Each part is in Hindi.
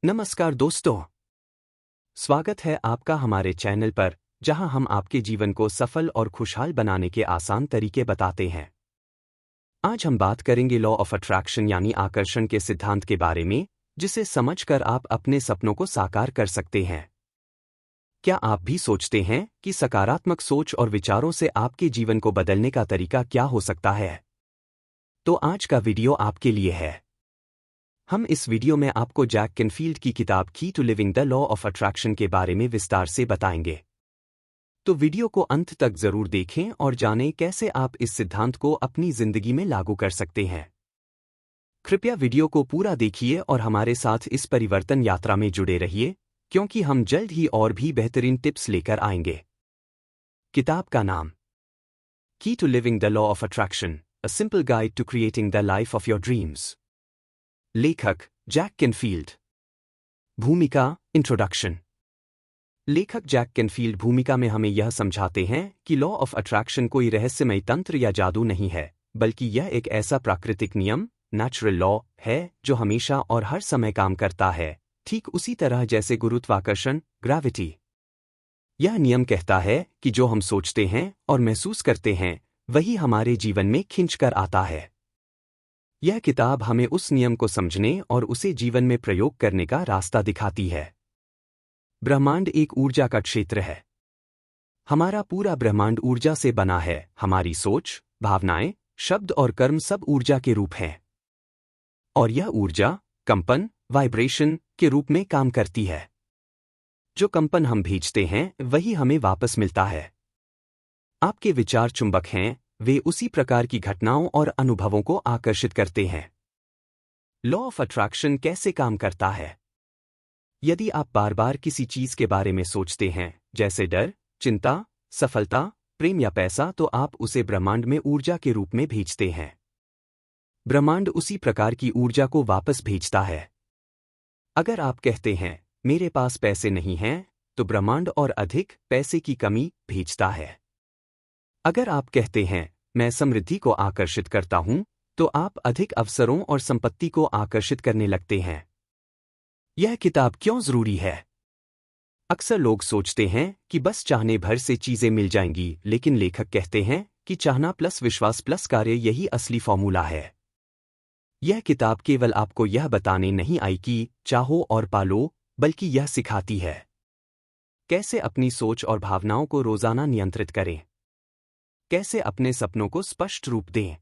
नमस्कार दोस्तों, स्वागत है आपका हमारे चैनल पर, जहां हम आपके जीवन को सफल और खुशहाल बनाने के आसान तरीके बताते हैं। आज हम बात करेंगे लॉ ऑफ अट्रैक्शन यानी आकर्षण के सिद्धांत के बारे में, जिसे समझकर आप अपने सपनों को साकार कर सकते हैं। क्या आप भी सोचते हैं कि सकारात्मक सोच और विचारों से आपके जीवन को बदलने का तरीका क्या हो सकता है? तो आज का वीडियो आपके लिए है। हम इस वीडियो में आपको जैक कैनफील्ड की किताब key to living the law of attraction के बारे में विस्तार से बताएंगे। तो वीडियो को अंत तक जरूर देखें और जानें कैसे आप इस सिद्धांत को अपनी जिंदगी में लागू कर सकते हैं। कृपया वीडियो को पूरा देखिए और हमारे साथ इस परिवर्तन यात्रा में जुड़े रहिए, क्योंकि हम जल्द ही और भी बेहतरीन टिप्स लेकर आएंगे। किताब का नाम key to living the law of attraction, a simple guide to creating the life of your dreams. लेखक जैक कैनफील्ड। भूमिका इंट्रोडक्शन। लेखक जैक कैनफील्ड भूमिका में हमें यह समझाते हैं कि लॉ ऑफ अट्रैक्शन कोई रहस्यमय तंत्र या जादू नहीं है, बल्कि यह एक ऐसा प्राकृतिक नियम, नेचुरल लॉ है जो हमेशा और हर समय काम करता है, ठीक उसी तरह जैसे गुरुत्वाकर्षण, ग्रेविटी। यह नियम कहता है कि जो हम सोचते हैं और महसूस करते हैं, वही हमारे जीवन में खिंचकर आता है। यह किताब हमें उस नियम को समझने और उसे जीवन में प्रयोग करने का रास्ता दिखाती है। ब्रह्मांड एक ऊर्जा का क्षेत्र है। हमारा पूरा ब्रह्मांड ऊर्जा से बना है। हमारी सोच, भावनाएं, शब्द और कर्म सब ऊर्जा के रूप हैं। और यह ऊर्जा कंपन, वाइब्रेशन के रूप में काम करती है। जो कंपन हम भेजते हैं, वही हमें वापस मिलता है। आपके विचार चुंबक हैं, वे उसी प्रकार की घटनाओं और अनुभवों को आकर्षित करते हैं। लॉ ऑफ अट्रैक्शन कैसे काम करता है? यदि आप बार बार किसी चीज के बारे में सोचते हैं, जैसे डर, चिंता, सफलता, प्रेम या पैसा, तो आप उसे ब्रह्मांड में ऊर्जा के रूप में भेजते हैं। ब्रह्मांड उसी प्रकार की ऊर्जा को वापस भेजता है। अगर आप कहते हैं, मेरे पास पैसे नहीं हैं, तो ब्रह्मांड और अधिक पैसे की कमी भेजता है। अगर आप कहते हैं, मैं समृद्धि को आकर्षित करता हूं, तो आप अधिक अवसरों और संपत्ति को आकर्षित करने लगते हैं। यह किताब क्यों जरूरी है? अक्सर लोग सोचते हैं कि बस चाहने भर से चीजें मिल जाएंगी, लेकिन लेखक कहते हैं कि चाहना प्लस विश्वास प्लस कार्य यही असली फॉर्मूला है। यह किताब केवल आपको यह बताने नहीं आई कि चाहो और पालो, बल्कि यह सिखाती है कैसे अपनी सोच और भावनाओं को रोजाना नियंत्रित करें, कैसे अपने सपनों को स्पष्ट रूप दें,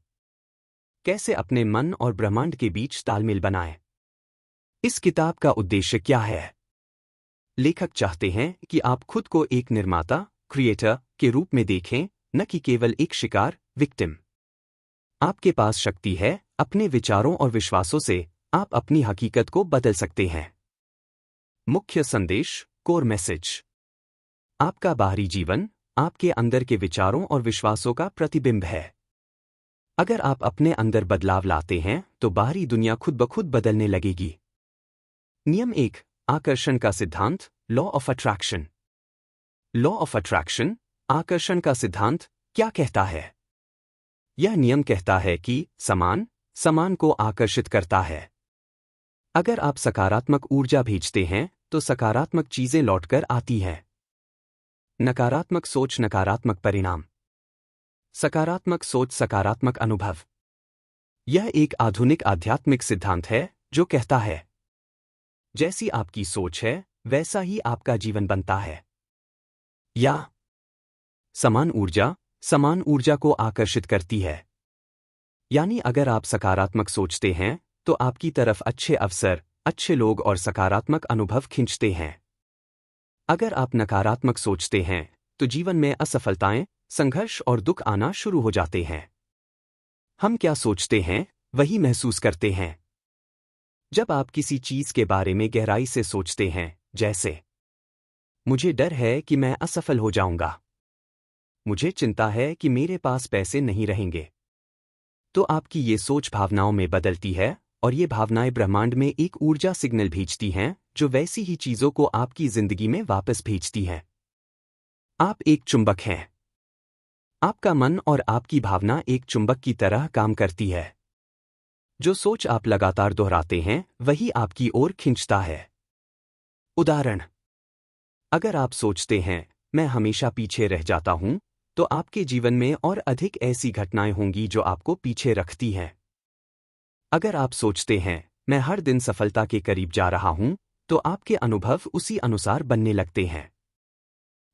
कैसे अपने मन और ब्रह्मांड के बीच तालमेल बनाएं। इस किताब का उद्देश्य क्या है? लेखक चाहते हैं कि आप खुद को एक निर्माता, क्रिएटर के रूप में देखें, न कि केवल एक शिकार, विक्टिम। आपके पास शक्ति है। अपने विचारों और विश्वासों से आप अपनी हकीकत को बदल सकते हैं। मुख्य संदेश, कोर मैसेज। आपका बाहरी जीवन आपके अंदर के विचारों और विश्वासों का प्रतिबिंब है। अगर आप अपने अंदर बदलाव लाते हैं, तो बाहरी दुनिया खुद ब खुद बदलने लगेगी। नियम 1, आकर्षण का सिद्धांत, law of attraction. Law of attraction, आकर्षण का सिद्धांत क्या कहता है? यह नियम कहता है कि समान को आकर्षित करता है। अगर आप सकारात्मक ऊर्जा भेजते हैं, तो सकारात्मक चीजें लौटकर आती हैं। नकारात्मक सोच, नकारात्मक परिणाम। सकारात्मक सोच, सकारात्मक अनुभव। यह एक आधुनिक आध्यात्मिक सिद्धांत है जो कहता है, जैसी आपकी सोच है, वैसा ही आपका जीवन बनता है। या समान ऊर्जा को आकर्षित करती है। यानी अगर आप सकारात्मक सोचते हैं, तो आपकी तरफ अच्छे अवसर, अच्छे लोग और सकारात्मक अनुभव खींचते हैं। अगर आप नकारात्मक सोचते हैं, तो जीवन में असफलताएं, संघर्ष और दुख आना शुरू हो जाते हैं। हम क्या सोचते हैं, वही महसूस करते हैं। जब आप किसी चीज के बारे में गहराई से सोचते हैं, जैसे मुझे डर है कि मैं असफल हो जाऊंगा, मुझे चिंता है कि मेरे पास पैसे नहीं रहेंगे, तो आपकी ये सोच भावनाओं में बदलती है, और ये भावनाएं ब्रह्मांड में एक ऊर्जा सिग्नल भेजती हैं, जो वैसी ही चीजों को आपकी जिंदगी में वापस भेजती हैं। आप एक चुंबक हैं। आपका मन और आपकी भावना एक चुंबक की तरह काम करती है। जो सोच आप लगातार दोहराते हैं, वही आपकी ओर खींचता है। उदाहरण: अगर आप सोचते हैं मैं हमेशा पीछे रह जाता हूं, तो आपके जीवन में और अधिक ऐसी घटनाएं होंगी जो आपको पीछे रखती हैं। अगर आप सोचते हैं मैं हर दिन सफलता के करीब जा रहा हूं, तो आपके अनुभव उसी अनुसार बनने लगते हैं।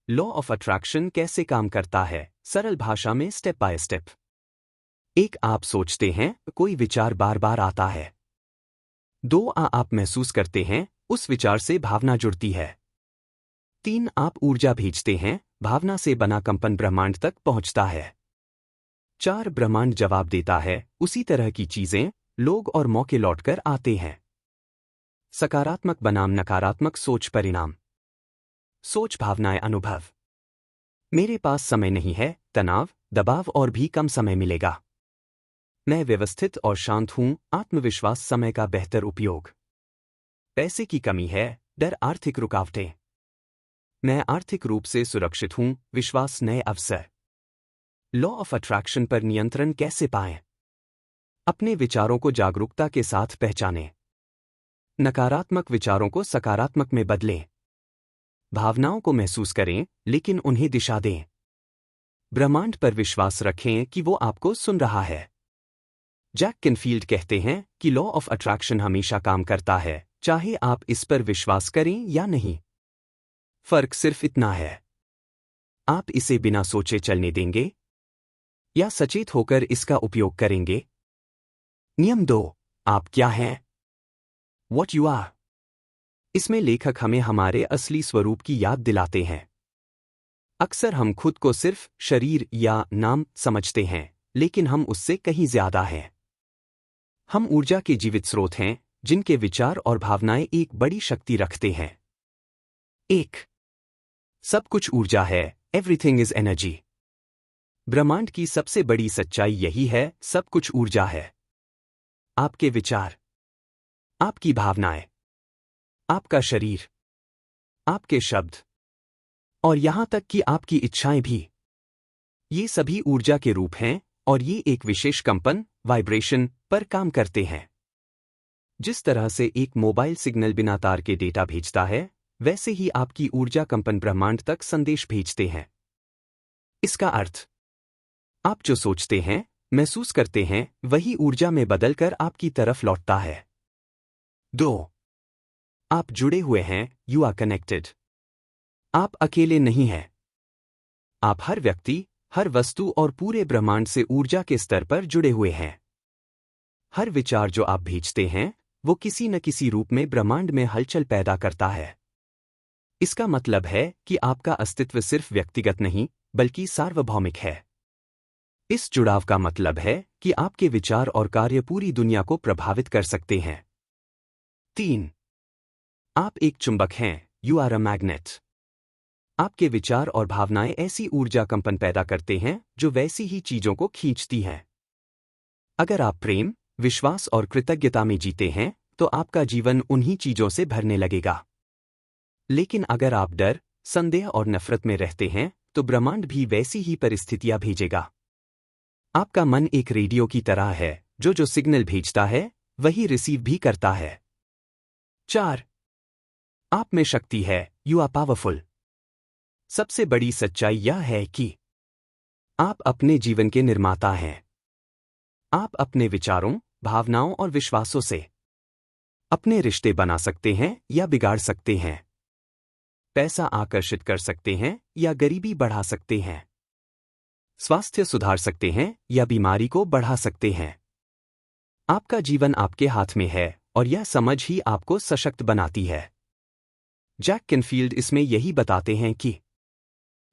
लॉ ऑफ अट्रैक्शन कैसे काम करता है, सरल भाषा में स्टेप बाय स्टेप। एक, आप सोचते हैं, कोई विचार बार बार आता है। 2, आप महसूस करते हैं, उस विचार से भावना जुड़ती है। 3, आप ऊर्जा भेजते हैं, भावना से बना कंपन ब्रह्मांड तक पहुंचता है। 4, ब्रह्मांड जवाब देता है, उसी तरह की चीजें, लोग और मौके लौटकर आते हैं। सकारात्मक बनाम नकारात्मक सोच परिणाम। सोच, भावनाएं, अनुभव। मेरे पास समय नहीं है, तनाव, दबाव और भी कम समय मिलेगा। मैं व्यवस्थित और शांत हूं, आत्मविश्वास, समय का बेहतर उपयोग। पैसे की कमी है, डर, आर्थिक रुकावटें। मैं आर्थिक रूप से सुरक्षित हूं, विश्वास, नए अवसर। लॉ ऑफ अट्रैक्शन पर नियंत्रण कैसे पाएं? अपने विचारों को जागरूकता के साथ पहचानें। नकारात्मक विचारों को सकारात्मक में बदलें। भावनाओं को महसूस करें, लेकिन उन्हें दिशा दें। ब्रह्मांड पर विश्वास रखें कि वो आपको सुन रहा है। जैक कैनफील्ड कहते हैं कि लॉ ऑफ अट्रैक्शन हमेशा काम करता है, चाहे आप इस पर विश्वास करें या नहीं। फर्क सिर्फ इतना है, आप इसे बिना सोचे चलने देंगे या सचेत होकर इसका उपयोग करेंगे। नियम 2, आप क्या हैं? What you are। इसमें लेखक हमें हमारे असली स्वरूप की याद दिलाते हैं। अक्सर हम खुद को सिर्फ शरीर या नाम समझते हैं, लेकिन हम उससे कहीं ज्यादा हैं। हम ऊर्जा के जीवित स्रोत हैं, जिनके विचार और भावनाएं एक बड़ी शक्ति रखते हैं। 1, सब कुछ ऊर्जा है, एवरीथिंग इज एनर्जी। ब्रह्मांड की सबसे बड़ी सच्चाई यही है, सब कुछ ऊर्जा है। आपके विचार, आपकी भावनाएं, आपका शरीर, आपके शब्द और यहां तक कि आपकी इच्छाएं भी, ये सभी ऊर्जा के रूप हैं और ये एक विशेष कंपन, वाइब्रेशन पर काम करते हैं। जिस तरह से एक मोबाइल सिग्नल बिना तार के डेटा भेजता है, वैसे ही आपकी ऊर्जा कंपन ब्रह्मांड तक संदेश भेजते हैं। इसका अर्थ, आप जो सोचते हैं, महसूस करते हैं, वही ऊर्जा में बदलकर आपकी तरफ लौटता है। 2, आप जुड़े हुए हैं, यू आर कनेक्टेड। आप अकेले नहीं हैं। आप हर व्यक्ति, हर वस्तु और पूरे ब्रह्मांड से ऊर्जा के स्तर पर जुड़े हुए हैं। हर विचार जो आप भेजते हैं, वो किसी न किसी रूप में ब्रह्मांड में हलचल पैदा करता है। इसका मतलब है कि आपका अस्तित्व सिर्फ व्यक्तिगत नहीं, बल्कि सार्वभौमिक है। इस जुड़ाव का मतलब है कि आपके विचार और कार्य पूरी दुनिया को प्रभावित कर सकते हैं। 3, आप एक चुंबक हैं, यू आर अ मैग्नेट। आपके विचार और भावनाएं ऐसी ऊर्जा कंपन पैदा करते हैं जो वैसी ही चीजों को खींचती हैं। अगर आप प्रेम, विश्वास और कृतज्ञता में जीते हैं, तो आपका जीवन उन्हीं चीजों से भरने लगेगा। लेकिन अगर आप डर, संदेह और नफरत में रहते हैं, तो ब्रह्मांड भी वैसी ही परिस्थितियां भेजेगा। आपका मन एक रेडियो की तरह है, जो सिग्नल भेजता है, वही रिसीव भी करता है। 4, आप में शक्ति है, यू आर पावरफुल। सबसे बड़ी सच्चाई यह है कि आप अपने जीवन के निर्माता हैं। आप अपने विचारों, भावनाओं और विश्वासों से अपने रिश्ते बना सकते हैं या बिगाड़ सकते हैं। पैसा आकर्षित कर सकते हैं या गरीबी बढ़ा सकते हैं। स्वास्थ्य सुधार सकते हैं या बीमारी को बढ़ा सकते हैं। आपका जीवन आपके हाथ में है और यह समझ ही आपको सशक्त बनाती है। जैक कैनफील्ड इसमें यही बताते हैं कि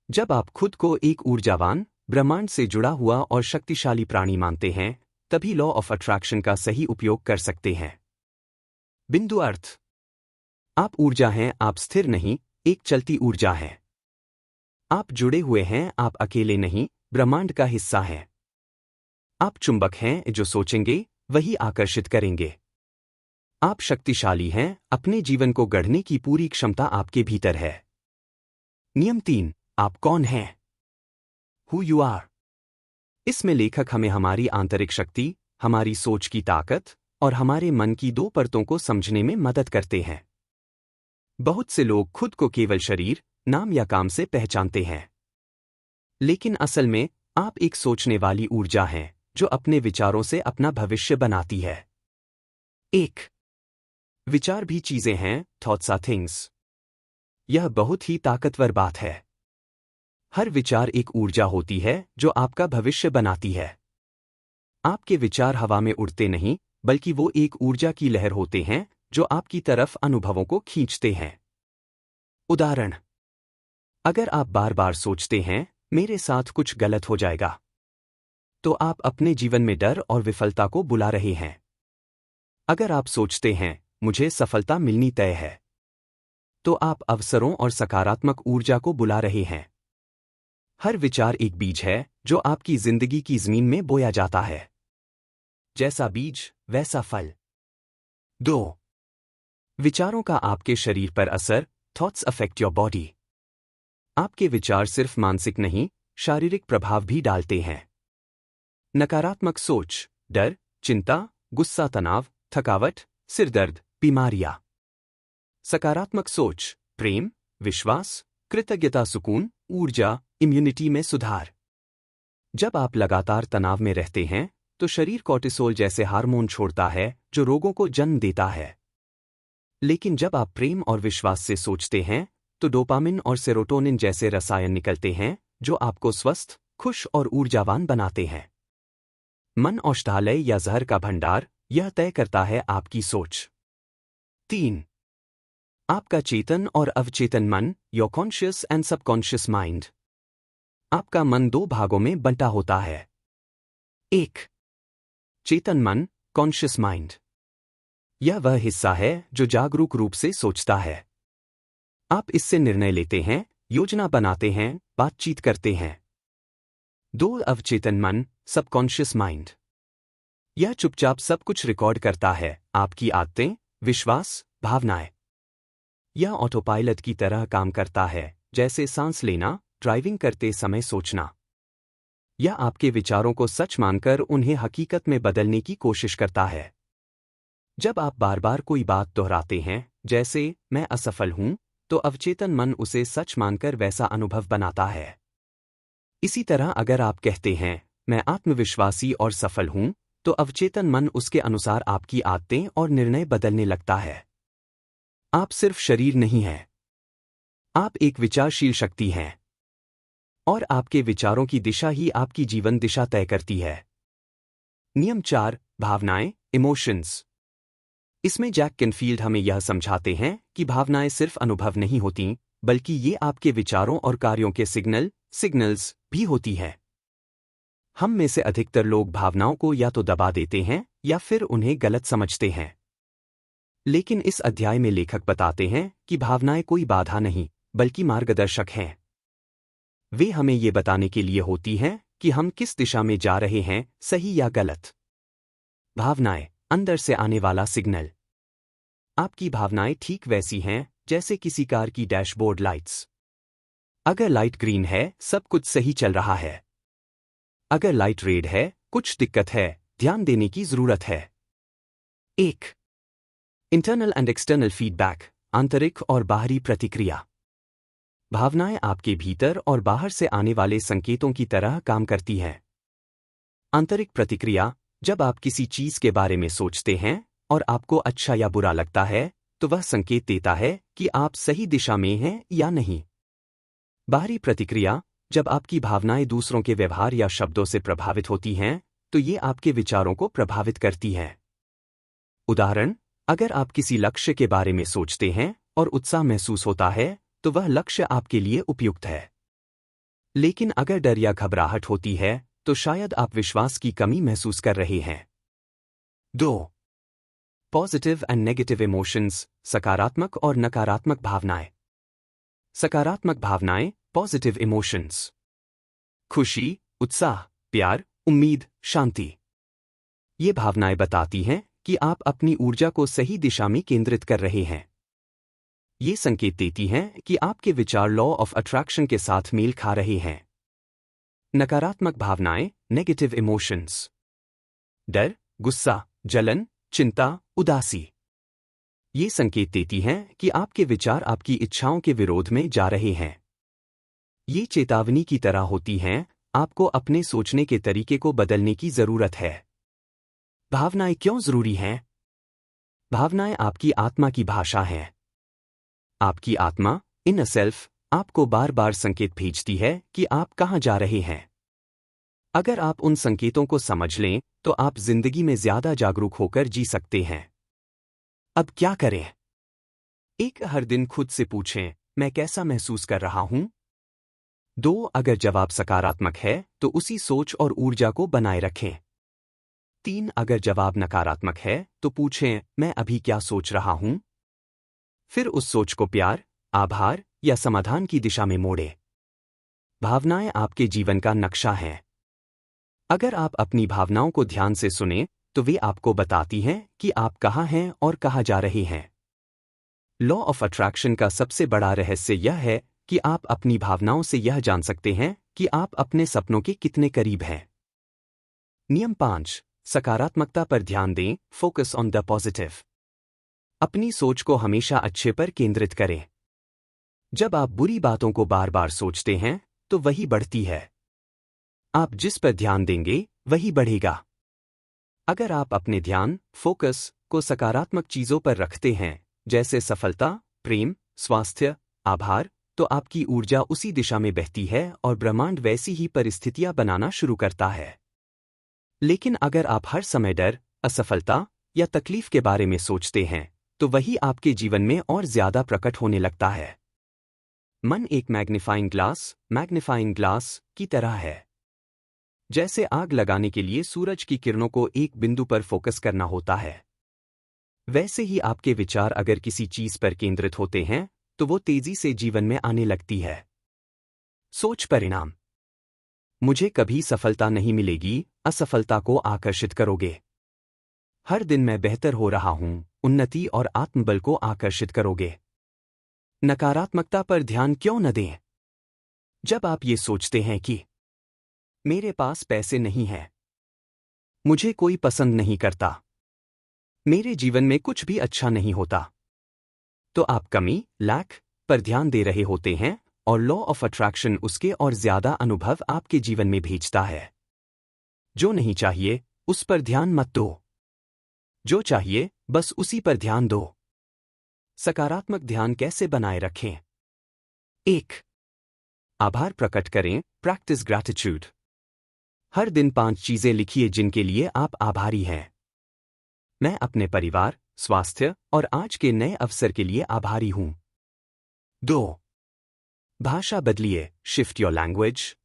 जब आप खुद को एक ऊर्जावान, ब्रह्मांड से जुड़ा हुआ और शक्तिशाली प्राणी मानते हैं, तभी लॉ ऑफ अट्रैक्शन का सही उपयोग कर सकते हैं। बिंदु अर्थ, आप ऊर्जा हैं, आप स्थिर नहीं, एक चलती ऊर्जा है। आप जुड़े हुए हैं, आप अकेले नहीं, ब्रह्मांड का हिस्सा हैं। आप चुंबक हैं, जो सोचेंगे वही आकर्षित करेंगे। आप शक्तिशाली हैं, अपने जीवन को गढ़ने की पूरी क्षमता आपके भीतर है। नियम 3, आप कौन हैं? Who you are. इसमें लेखक हमें हमारी आंतरिक शक्ति, हमारी सोच की ताकत और हमारे मन की 2 परतों को समझने में मदद करते हैं। बहुत से लोग खुद को केवल शरीर, नाम या काम से पहचानते हैं। लेकिन असल में आप एक सोचने वाली ऊर्जा हैं, जो अपने विचारों से अपना भविष्य बनाती है। एक विचार भी चीजें हैं, थॉट्स आर थिंग्स। यह बहुत ही ताकतवर बात है। हर विचार एक ऊर्जा होती है जो आपका भविष्य बनाती है। आपके विचार हवा में उड़ते नहीं, बल्कि वो एक ऊर्जा की लहर होते हैं जो आपकी तरफ अनुभवों को खींचते हैं। उदाहरण, अगर आप बार बार सोचते हैं मेरे साथ कुछ गलत हो जाएगा, तो आप अपने जीवन में डर और विफलता को बुला रहे हैं। अगर आप सोचते हैं मुझे सफलता मिलनी तय है, तो आप अवसरों और सकारात्मक ऊर्जा को बुला रहे हैं। हर विचार एक बीज है जो आपकी जिंदगी की जमीन में बोया जाता है। जैसा बीज वैसा फल। 2 विचारों का आपके शरीर पर असर, थॉट्स अफेक्ट योर बॉडी। आपके विचार सिर्फ मानसिक नहीं, शारीरिक प्रभाव भी डालते हैं। नकारात्मक सोच, डर, चिंता, गुस्सा, तनाव, थकावट, सिरदर्द, बीमारियां। सकारात्मक सोच, प्रेम, विश्वास, कृतज्ञता, सुकून, ऊर्जा, इम्यूनिटी में सुधार। जब आप लगातार तनाव में रहते हैं तो शरीर कॉर्टिसोल जैसे हार्मोन छोड़ता है जो रोगों को जन्म देता है। लेकिन जब आप प्रेम और विश्वास से सोचते हैं तो डोपामिन और सेरोटोनिन जैसे रसायन निकलते हैं जो आपको स्वस्थ, खुश और ऊर्जावान बनाते हैं। मन औषधालय या जहर का भंडार, यह तय करता है आपकी सोच। 3 आपका चेतन और अवचेतन मन, your conscious and subconscious mind. आपका मन 2 भागों में बंटा होता है। 1 चेतन मन, कॉन्शियस माइंड। यह वह हिस्सा है जो जागरूक रूप से सोचता है। आप इससे निर्णय लेते हैं, योजना बनाते हैं, बातचीत करते हैं। 2 अवचेतन मन, सबकॉन्शियस माइंड। यह चुपचाप सब कुछ रिकॉर्ड करता है, आपकी आदतें, विश्वास, भावनाएं। यह ऑटो पायलट की तरह काम करता है, जैसे सांस लेना, ड्राइविंग करते समय सोचना। यह आपके विचारों को सच मानकर उन्हें हकीकत में बदलने की कोशिश करता है। जब आप बार बार कोई बात दोहराते हैं, जैसे मैं असफल हूं, तो अवचेतन मन उसे सच मानकर वैसा अनुभव बनाता है। इसी तरह अगर आप कहते हैं मैं आत्मविश्वासी और सफल हूं, तो अवचेतन मन उसके अनुसार आपकी आदतें और निर्णय बदलने लगता है। आप सिर्फ शरीर नहीं हैं, आप एक विचारशील शक्ति हैं। और आपके विचारों की दिशा ही आपकी जीवन दिशा तय करती है। नियम 4 भावनाएं, इमोशंस। इसमें जैक कैनफील्ड हमें यह समझाते हैं कि भावनाएं सिर्फ अनुभव नहीं होती, बल्कि ये आपके विचारों और कार्यों के सिग्नल्स भी होती हैं। हम में से अधिकतर लोग भावनाओं को या तो दबा देते हैं या फिर उन्हें गलत समझते हैं। लेकिन इस अध्याय में लेखक बताते हैं कि भावनाएं कोई बाधा नहीं, बल्कि मार्गदर्शक हैं। वे हमें ये बताने के लिए होती हैं कि हम किस दिशा में जा रहे हैं, सही या गलत। भावनाएं, अंदर से आने वाला सिग्नल। आपकी भावनाएं ठीक वैसी हैं जैसे किसी कार की डैशबोर्ड लाइट्स। अगर लाइट ग्रीन है, सब कुछ सही चल रहा है। अगर लाइट रेड है, कुछ दिक्कत है, ध्यान देने की जरूरत है। 1 इंटरनल एंड एक्सटर्नल फीडबैक, आंतरिक और बाहरी प्रतिक्रिया। भावनाएं आपके भीतर और बाहर से आने वाले संकेतों की तरह काम करती हैं। आंतरिक प्रतिक्रिया, जब आप किसी चीज के बारे में सोचते हैं और आपको अच्छा या बुरा लगता है, तो वह संकेत देता है कि आप सही दिशा में हैं या नहीं। बाहरी प्रतिक्रिया, जब आपकी भावनाएं दूसरों के व्यवहार या शब्दों से प्रभावित होती हैं, तो ये आपके विचारों को प्रभावित करती हैं। उदाहरण, अगर आप किसी लक्ष्य के बारे में सोचते हैं और उत्साह महसूस होता है, तो वह लक्ष्य आपके लिए उपयुक्त है। लेकिन अगर डर या घबराहट होती है, तो शायद आप विश्वास की कमी महसूस कर रहे हैं। 2 पॉजिटिव एंड नेगेटिव इमोशंस, सकारात्मक और नकारात्मक भावनाएं। सकारात्मक भावनाएं, पॉजिटिव इमोशंस। खुशी, उत्साह, प्यार, उम्मीद, शांति। ये भावनाएं बताती हैं कि आप अपनी ऊर्जा को सही दिशा में केंद्रित कर रहे हैं। ये संकेत देती हैं कि आपके विचार लॉ ऑफ अट्रैक्शन के साथ मेल खा रहे हैं। नकारात्मक भावनाएं, नेगेटिव इमोशंस। डर, गुस्सा, जलन, चिंता, उदासी। ये संकेत देती हैं कि आपके विचार आपकी इच्छाओं के विरोध में जा रहे हैं। ये चेतावनी की तरह होती हैं, आपको अपने सोचने के तरीके को बदलने की जरूरत है। भावनाएं क्यों जरूरी हैं? भावनाएं आपकी आत्मा की भाषा हैं। आपकी आत्मा, इनर सेल्फ, आपको बार बार संकेत भेजती है कि आप कहां जा रहे हैं। अगर आप उन संकेतों को समझ लें, तो आप जिंदगी में ज्यादा जागरूक होकर जी सकते हैं। अब क्या करें? हर दिन खुद से पूछें, मैं कैसा महसूस कर रहा हूं? 2. अगर जवाब सकारात्मक है, तो उसी सोच और ऊर्जा को बनाए रखें। 3. अगर जवाब नकारात्मक है, तो पूछें, मैं अभी क्या सोच रहा हूं? फिर उस सोच को प्यार, आभार या समाधान की दिशा में मोड़ें। भावनाएं आपके जीवन का नक्शा हैं। अगर आप अपनी भावनाओं को ध्यान से सुनें, तो वे आपको बताती हैं कि आप कहाँ हैं और कहाँ जा रहे हैं। लॉ ऑफ अट्रैक्शन का सबसे बड़ा रहस्य यह है कि आप अपनी भावनाओं से यह जान सकते हैं कि आप अपने सपनों के कितने करीब हैं। नियम 5. सकारात्मकता पर ध्यान दें, फोकस ऑन द पॉजिटिव। अपनी सोच को हमेशा अच्छे पर केंद्रित करें। जब आप बुरी बातों को बार बार सोचते हैं, तो वही बढ़ती है। आप जिस पर ध्यान देंगे, वही बढ़ेगा। अगर आप अपने ध्यान, फोकस को सकारात्मक चीजों पर रखते हैं, जैसे सफलता, प्रेम, स्वास्थ्य, आभार, तो आपकी ऊर्जा उसी दिशा में बहती है और ब्रह्मांड वैसी ही परिस्थितियां बनाना शुरू करता है। लेकिन अगर आप हर समय डर, असफलता या तकलीफ के बारे में सोचते हैं, तो वही आपके जीवन में और ज्यादा प्रकट होने लगता है। मन एक मैग्नीफाइंग ग्लास की तरह है। जैसे आग लगाने के लिए सूरज की किरणों को एक बिंदु पर फोकस करना होता है, वैसे ही आपके विचार अगर किसी चीज पर केंद्रित होते हैं, तो वो तेजी से जीवन में आने लगती है। सोच परिणाम। मुझे कभी सफलता नहीं मिलेगी, असफलता को आकर्षित करोगे। हर दिन मैं बेहतर हो रहा हूं, उन्नति और आत्मबल को आकर्षित करोगे। नकारात्मकता पर ध्यान क्यों न दें? जब आप ये सोचते हैं कि मेरे पास पैसे नहीं हैं, मुझे कोई पसंद नहीं करता, मेरे जीवन में कुछ भी अच्छा नहीं होता, तो आप कमी, लैक पर ध्यान दे रहे होते हैं और लॉ ऑफ अट्रैक्शन उसके और ज्यादा अनुभव आपके जीवन में भेजता है। जो नहीं चाहिए, उस पर ध्यान मत दो। जो चाहिए, बस उसी पर ध्यान दो। सकारात्मक ध्यान कैसे बनाए रखें? 1. आभार प्रकट करें, प्रैक्टिस ग्रैटिट्यूड। हर दिन 5 चीजें लिखिए जिनके लिए आप आभारी हैं। मैं अपने परिवार, स्वास्थ्य और आज के नए अवसर के लिए आभारी हूं। 2. भाषा बदलिए, शिफ्ट योर लैंग्वेज।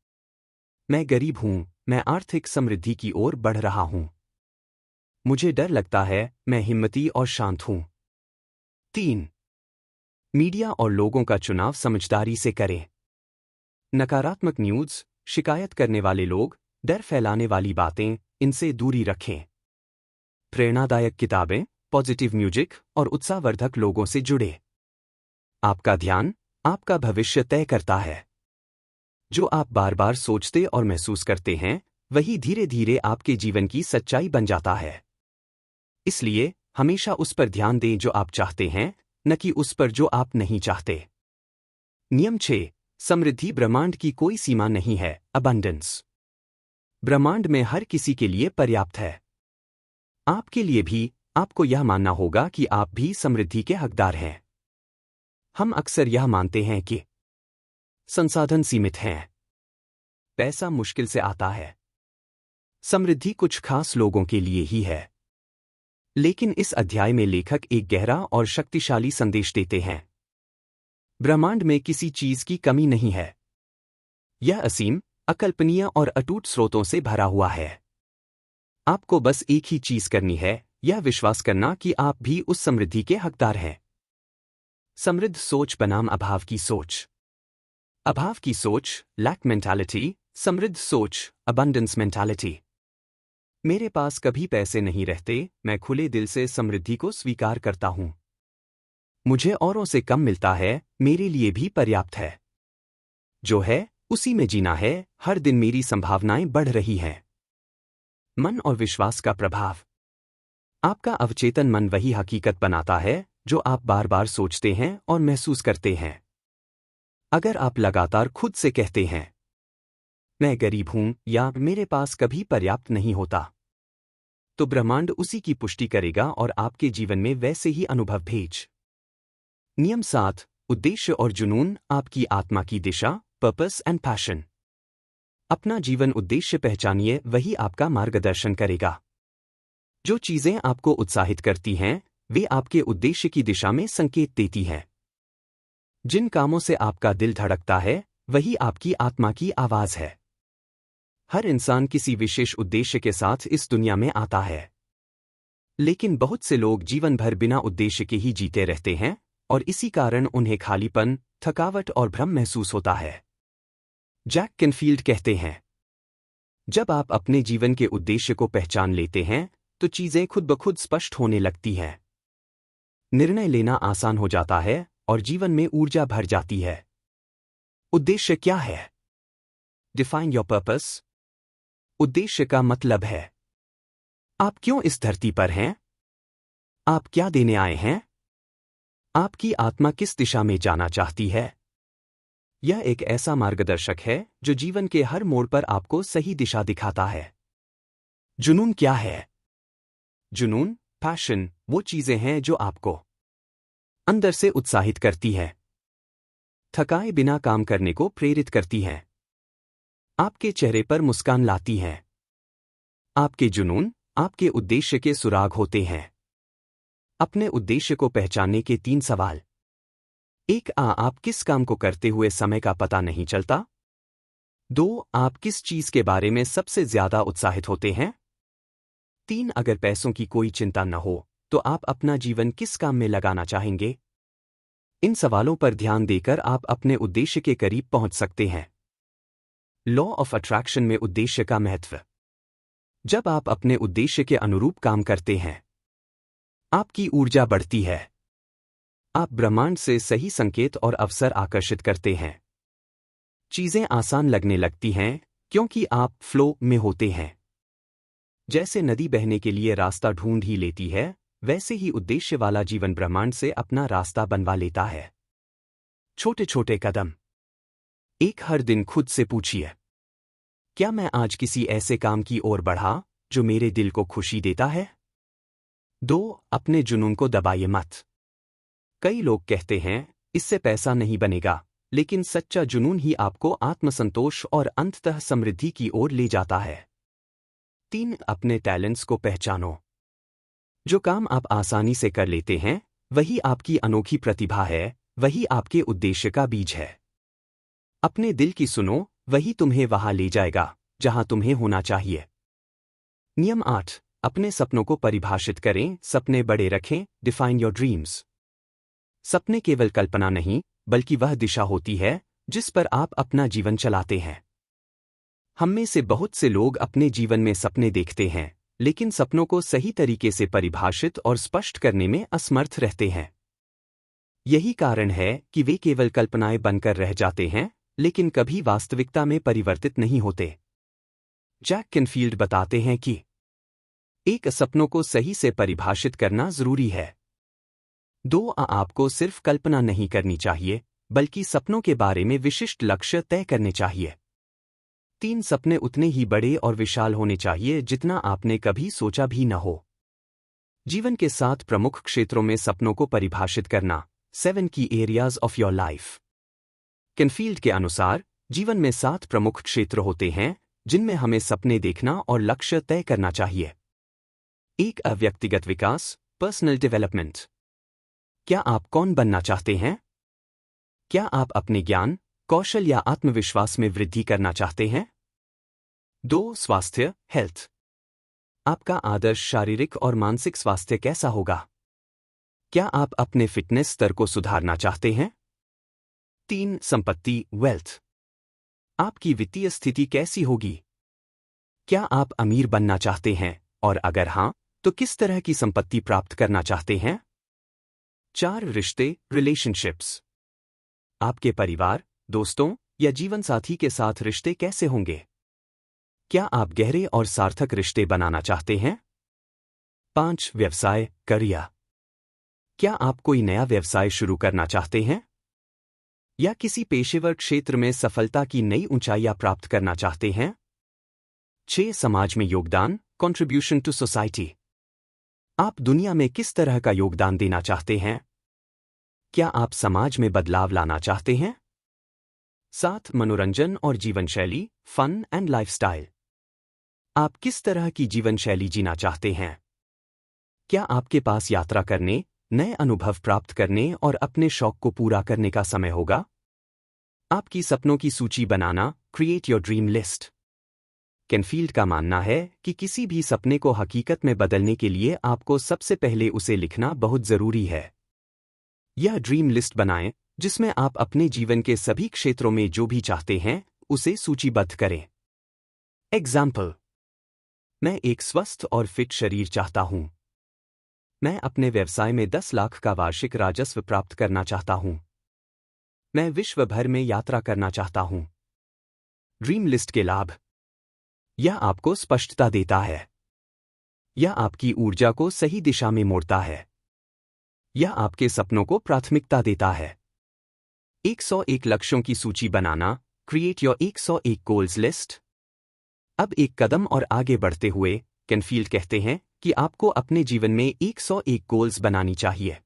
मैं गरीब हूं, मैं आर्थिक समृद्धि की ओर बढ़ रहा हूं। मुझे डर लगता है, मैं हिम्मती और शांत हूं। 3. मीडिया और लोगों का चुनाव समझदारी से करें। नकारात्मक न्यूज़, शिकायत करने वाले लोग, डर फैलाने वाली बातें, इनसे दूरी रखें। प्रेरणादायक किताबें, पॉजिटिव म्यूजिक और उत्साहवर्धक लोगों से जुड़े। आपका ध्यान आपका भविष्य तय करता है। जो आप बार बार सोचते और महसूस करते हैं, वही धीरे धीरे आपके जीवन की सच्चाई बन जाता है। इसलिए हमेशा उस पर ध्यान दें जो आप चाहते हैं, न कि उस पर जो आप नहीं चाहते। नियम 6. समृद्धि ब्रह्मांड की कोई सीमा नहीं है, अबंडेंस। ब्रह्मांड में हर किसी के लिए पर्याप्त है। आपके लिए भी, आपको यह मानना होगा कि आप भी समृद्धि के हकदार हैं। हम अक्सर यह मानते हैं कि संसाधन सीमित हैं, पैसा मुश्किल से आता है, समृद्धि कुछ खास लोगों के लिए ही है। लेकिन इस अध्याय में लेखक एक गहरा और शक्तिशाली संदेश देते हैं। ब्रह्मांड में किसी चीज की कमी नहीं है। यह असीम, अकल्पनीय और अटूट स्रोतों से भरा हुआ है। आपको बस एक ही चीज करनी है, यह विश्वास करना कि आप भी उस समृद्धि के हकदार हैं। समृद्ध सोच बनाम अभाव की सोच। अभाव की सोच, लैक मेंटालिटी, समृद्ध सोच, अबंडेंस मेंटालिटी। मेरे पास कभी पैसे नहीं रहते, मैं खुले दिल से समृद्धि को स्वीकार करता हूं। मुझे औरों से कम मिलता है, मेरे लिए भी पर्याप्त है। जो है, उसी में जीना है, हर दिन मेरी संभावनाएं बढ़ रही हैं। मन और विश्वास का प्रभाव। आपका अवचेतन मन वही हकीकत बनाता है जो आप बार बार सोचते हैं और महसूस करते हैं। अगर आप लगातार खुद से कहते हैं, मैं गरीब हूं या मेरे पास कभी पर्याप्त नहीं होता, तो ब्रह्मांड उसी की पुष्टि करेगा और आपके जीवन में वैसे ही अनुभव भेज। नियम 7, उद्देश्य और जुनून आपकी आत्मा की दिशा, पर्पस एंड पैशन। अपना जीवन उद्देश्य पहचानिए, वही आपका मार्गदर्शन करेगा। जो चीजें आपको उत्साहित करती हैं, वे आपके उद्देश्य की दिशा में संकेत देती हैं। जिन कामों से आपका दिल धड़कता है, वही आपकी आत्मा की आवाज है। हर इंसान किसी विशेष उद्देश्य के साथ इस दुनिया में आता है, लेकिन बहुत से लोग जीवन भर बिना उद्देश्य के ही जीते रहते हैं और इसी कारण उन्हें खालीपन, थकावट और भ्रम महसूस होता है। जैक कैनफील्ड कहते हैं, जब आप अपने जीवन के उद्देश्य को पहचान लेते हैं तो चीजें खुद ब खुद स्पष्ट होने लगती हैं। निर्णय लेना आसान हो जाता है और जीवन में ऊर्जा भर जाती है। उद्देश्य क्या है? Define your purpose. उद्देश्य का मतलब है आप क्यों इस धरती पर हैं? आप क्या देने आए हैं? आपकी आत्मा किस दिशा में जाना चाहती है? यह एक ऐसा मार्गदर्शक है जो जीवन के हर मोड़ पर आपको सही दिशा दिखाता है। जुनून क्या है? जुनून, पैशन, वो चीजें हैं जो आपको अंदर से उत्साहित करती है, थकाए बिना काम करने को प्रेरित करती हैं, आपके चेहरे पर मुस्कान लाती हैं। आपके जुनून आपके उद्देश्य के सुराग होते हैं। अपने उद्देश्य को पहचानने के 3 सवाल। 1, आप किस काम को करते हुए समय का पता नहीं चलता? 2, आप किस चीज के बारे में सबसे ज्यादा उत्साहित होते हैं? 3, अगर पैसों की कोई चिंता न हो तो आप अपना जीवन किस काम में लगाना चाहेंगे? इन सवालों पर ध्यान देकर आप अपने उद्देश्य के करीब पहुंच सकते हैं। लॉ ऑफ अट्रैक्शन में उद्देश्य का महत्व। जब आप अपने उद्देश्य के अनुरूप काम करते हैं, आपकी ऊर्जा बढ़ती है। आप ब्रह्मांड से सही संकेत और अवसर आकर्षित करते हैं। चीजें आसान लगने लगती हैं क्योंकि आप फ्लो में होते हैं। जैसे नदी बहने के लिए रास्ता ढूंढ ही लेती है, वैसे ही उद्देश्य वाला जीवन ब्रह्मांड से अपना रास्ता बनवा लेता है। छोटे छोटे कदम। 1, हर दिन खुद से पूछिए, क्या मैं आज किसी ऐसे काम की ओर बढ़ा जो मेरे दिल को खुशी देता है? 2, अपने जुनून को दबाइए मत। कई लोग कहते हैं, इससे पैसा नहीं बनेगा, लेकिन सच्चा जुनून ही आपको आत्मसंतोष और अंततः समृद्धि की ओर ले जाता है। 3, अपने टैलेंट्स को पहचानो। जो काम आप आसानी से कर लेते हैं, वही आपकी अनोखी प्रतिभा है, वही आपके उद्देश्य का बीज है। अपने दिल की सुनो, वही तुम्हें वहां ले जाएगा जहां तुम्हें होना चाहिए। नियम 8, अपने सपनों को परिभाषित करें, सपने बड़े रखें, डिफाइन योर ड्रीम्स। सपने केवल कल्पना नहीं, बल्कि वह दिशा होती है जिस पर आप अपना जीवन चलाते हैं। हम में से बहुत से लोग अपने जीवन में सपने देखते हैं, लेकिन सपनों को सही तरीके से परिभाषित और स्पष्ट करने में असमर्थ रहते हैं। यही कारण है कि वे केवल कल्पनाएं बनकर रह जाते हैं, लेकिन कभी वास्तविकता में परिवर्तित नहीं होते। जैक कैनफील्ड बताते हैं कि 1, सपनों को सही से परिभाषित करना जरूरी है। 2, आपको सिर्फ कल्पना नहीं करनी चाहिए, बल्कि सपनों के बारे में विशिष्ट लक्ष्य तय करने चाहिए। 3, सपने उतने ही बड़े और विशाल होने चाहिए जितना आपने कभी सोचा भी न हो। जीवन के 7 प्रमुख क्षेत्रों में सपनों को परिभाषित करना, 7 की areas of your life. Canfield के अनुसार जीवन में 7 प्रमुख क्षेत्र होते हैं जिनमें हमें सपने देखना और लक्ष्य तय करना चाहिए। 1, व्यक्तिगत विकास, पर्सनल डेवलपमेंट। क्या आप कौन बनना चाहते हैं? क्या आप अपने ज्ञान, कौशल या आत्मविश्वास में वृद्धि करना चाहते हैं? 2, स्वास्थ्य, हेल्थ। आपका आदर्श शारीरिक और मानसिक स्वास्थ्य कैसा होगा? क्या आप अपने फिटनेस स्तर को सुधारना चाहते हैं? 3, संपत्ति, वेल्थ। आपकी वित्तीय स्थिति कैसी होगी? क्या आप अमीर बनना चाहते हैं, और अगर हां, तो किस तरह की संपत्ति प्राप्त करना चाहते हैं? 4, रिश्ते, रिलेशनशिप्स। आपके परिवार, दोस्तों या जीवनसाथी के साथ रिश्ते कैसे होंगे? क्या आप गहरे और सार्थक रिश्ते बनाना चाहते हैं? 5, व्यवसाय, करियर। क्या आप कोई नया व्यवसाय शुरू करना चाहते हैं? या किसी पेशेवर क्षेत्र में सफलता की नई ऊंचाइयां प्राप्त करना चाहते हैं? 6. समाज में योगदान, कंट्रीब्यूशन टू सोसाइटी। आप दुनिया में किस तरह का योगदान देना चाहते हैं? क्या आप समाज में बदलाव लाना चाहते हैं? 7. मनोरंजन और जीवनशैली, फन एंड लाइफस्टाइल। आप किस तरह की जीवनशैली जीना चाहते हैं? क्या आपके पास यात्रा करने, नए अनुभव प्राप्त करने और अपने शौक को पूरा करने का समय होगा? आपकी सपनों की सूची बनाना, create your dream list. Canfield का मानना है कि किसी भी सपने को हकीकत में बदलने के लिए आपको सबसे पहले उसे लिखना बहुत जरूरी है। यह ड्रीम लिस्ट बनाएं, जिसमें आप अपने जीवन के सभी क्षेत्रों में जो भी चाहते हैं, उसे सूचीबद्ध करें। एग्जाम्पल: मैं एक स्वस्थ और फिट शरीर चाहता हूं। मैं अपने व्यवसाय में 10 लाख का वार्षिक राजस्व प्राप्त करना चाहता हूं। मैं विश्व भर में यात्रा करना चाहता हूं। ड्रीम लिस्ट के लाभ: यह आपको स्पष्टता देता है। यह आपकी ऊर्जा को सही दिशा में मोड़ता है। यह आपके सपनों को प्राथमिकता देता है। 101 लक्ष्यों की सूची बनाना, क्रिएट योर 101 गोल्स लिस्ट। अब एक कदम और आगे बढ़ते हुए कैनफील्ड कहते हैं कि आपको अपने जीवन में 101 गोल्स बनानी चाहिए।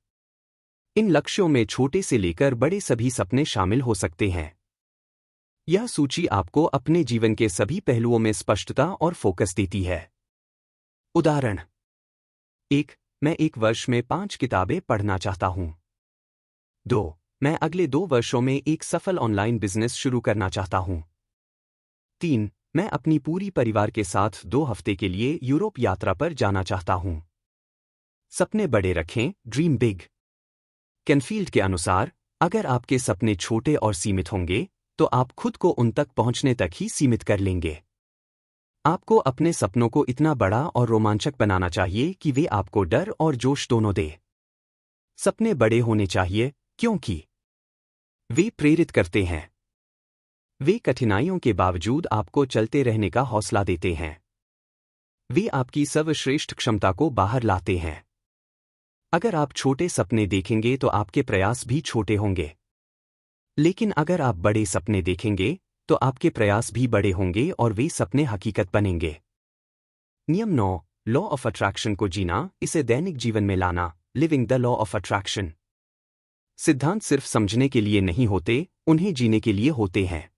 इन लक्ष्यों में छोटे से लेकर बड़े सभी सपने शामिल हो सकते हैं। यह सूची आपको अपने जीवन के सभी पहलुओं में स्पष्टता और फोकस देती है। उदाहरण: 1. मैं एक वर्ष में 5 किताबें पढ़ना चाहता हूं। 2. मैं अगले 2 वर्षों में एक सफल ऑनलाइन बिजनेस शुरू करना चाहता हूं। 3. मैं अपनी पूरी परिवार के साथ 2 हफ्ते के लिए यूरोप यात्रा पर जाना चाहता हूं। सपने बड़े रखें, ड्रीम बिग। कैनफील्ड के अनुसार, अगर आपके सपने छोटे और सीमित होंगे, तो आप खुद को उन तक पहुंचने तक ही सीमित कर लेंगे। आपको अपने सपनों को इतना बड़ा और रोमांचक बनाना चाहिए कि वे आपको डर और जोश दोनों दे। सपने बड़े होने चाहिए, क्योंकि वे प्रेरित करते हैं। वे कठिनाइयों के बावजूद आपको चलते रहने का हौसला देते हैं। वे आपकी सर्वश्रेष्ठ क्षमता को बाहर लाते हैं। अगर आप छोटे सपने देखेंगे तो आपके प्रयास भी छोटे होंगे। लेकिन अगर आप बड़े सपने देखेंगे, तो आपके प्रयास भी बड़े होंगे और वे सपने हकीकत बनेंगे। नियम 9, लॉ ऑफ अट्रैक्शन को जीना, इसे दैनिक जीवन में लाना, living the law of attraction. सिद्धांत सिर्फ समझने के लिए नहीं होते, उन्हें जीने के लिए होते हैं।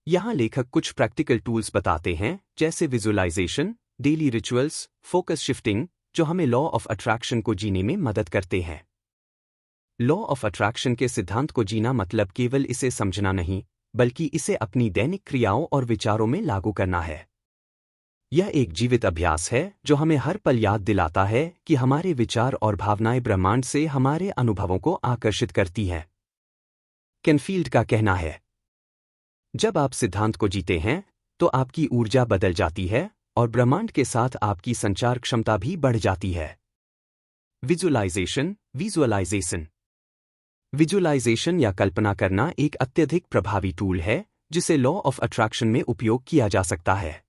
यहां लेखक कुछ प्रैक्टिकल टूल्स बताते हैं, जैसे visualization, daily rituals, focus shifting, जो हमें लॉ ऑफ अट्रैक्शन को जीने में मदद करते हैं। लॉ ऑफ अट्रैक्शन के सिद्धांत को जीना मतलब केवल इसे समझना नहीं, बल्कि इसे अपनी दैनिक क्रियाओं और विचारों में लागू करना है। यह एक जीवित अभ्यास है जो हमें हर पल याद दिलाता है कि हमारे विचार और भावनाएं ब्रह्मांड से हमारे अनुभवों को आकर्षित करती हैं। कैनफील्ड का कहना है, जब आप सिद्धांत को जीते हैं, तो आपकी ऊर्जा बदल जाती है और ब्रह्मांड के साथ आपकी संचार क्षमता भी बढ़ जाती है। विजुअलाइजेशन या कल्पना करना एक अत्यधिक प्रभावी टूल है, जिसे लॉ ऑफ अट्रैक्शन में उपयोग किया जा सकता है।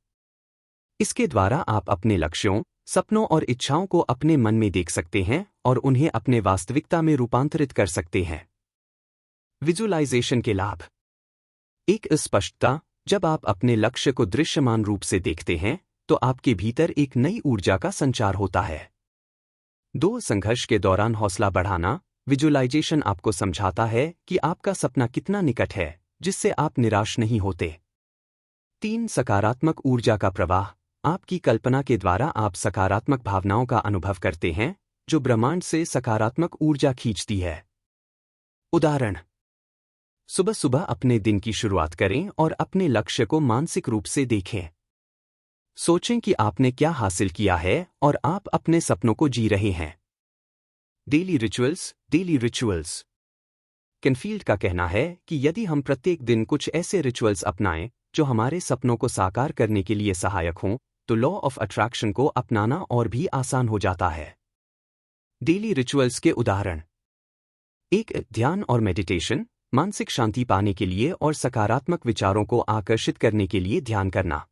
इसके द्वारा आप अपने लक्ष्यों, सपनों और इच्छाओं को अपने मन में देख सकते हैं और उन्हें अपने वास्तविकता में रूपांतरित कर सकते हैं। विजुअलाइजेशन के लाभ: एक स्पष्टता, जब आप अपने लक्ष्य को दृश्यमान रूप से देखते हैं, तो आपके भीतर एक नई ऊर्जा का संचार होता है। 2. संघर्ष के दौरान हौसला बढ़ाना, विजुअलाइजेशन आपको समझाता है कि आपका सपना कितना निकट है, जिससे आप निराश नहीं होते। 3. सकारात्मक ऊर्जा का प्रवाह, आपकी कल्पना के द्वारा आप सकारात्मक भावनाओं का अनुभव करते हैं, जो ब्रह्मांड से सकारात्मक ऊर्जा खींचती है। उदाहरण: सुबह सुबह अपने दिन की शुरुआत करें और अपने लक्ष्य को मानसिक रूप से देखें। सोचें कि आपने क्या हासिल किया है और आप अपने सपनों को जी रहे हैं। Daily rituals. कैनफील्ड का कहना है कि यदि हम प्रत्येक दिन कुछ ऐसे रिचुअल्स अपनाएं जो हमारे सपनों को साकार करने के लिए सहायक हों, तो लॉ ऑफ अट्रैक्शन को अपनाना और भी आसान हो जाता है। डेली रिचुअल्स के उदाहरण: 1. ध्यान और मेडिटेशन, मानसिक शांति पाने के लिए और सकारात्मक विचारों को आकर्षित करने के लिए ध्यान करना।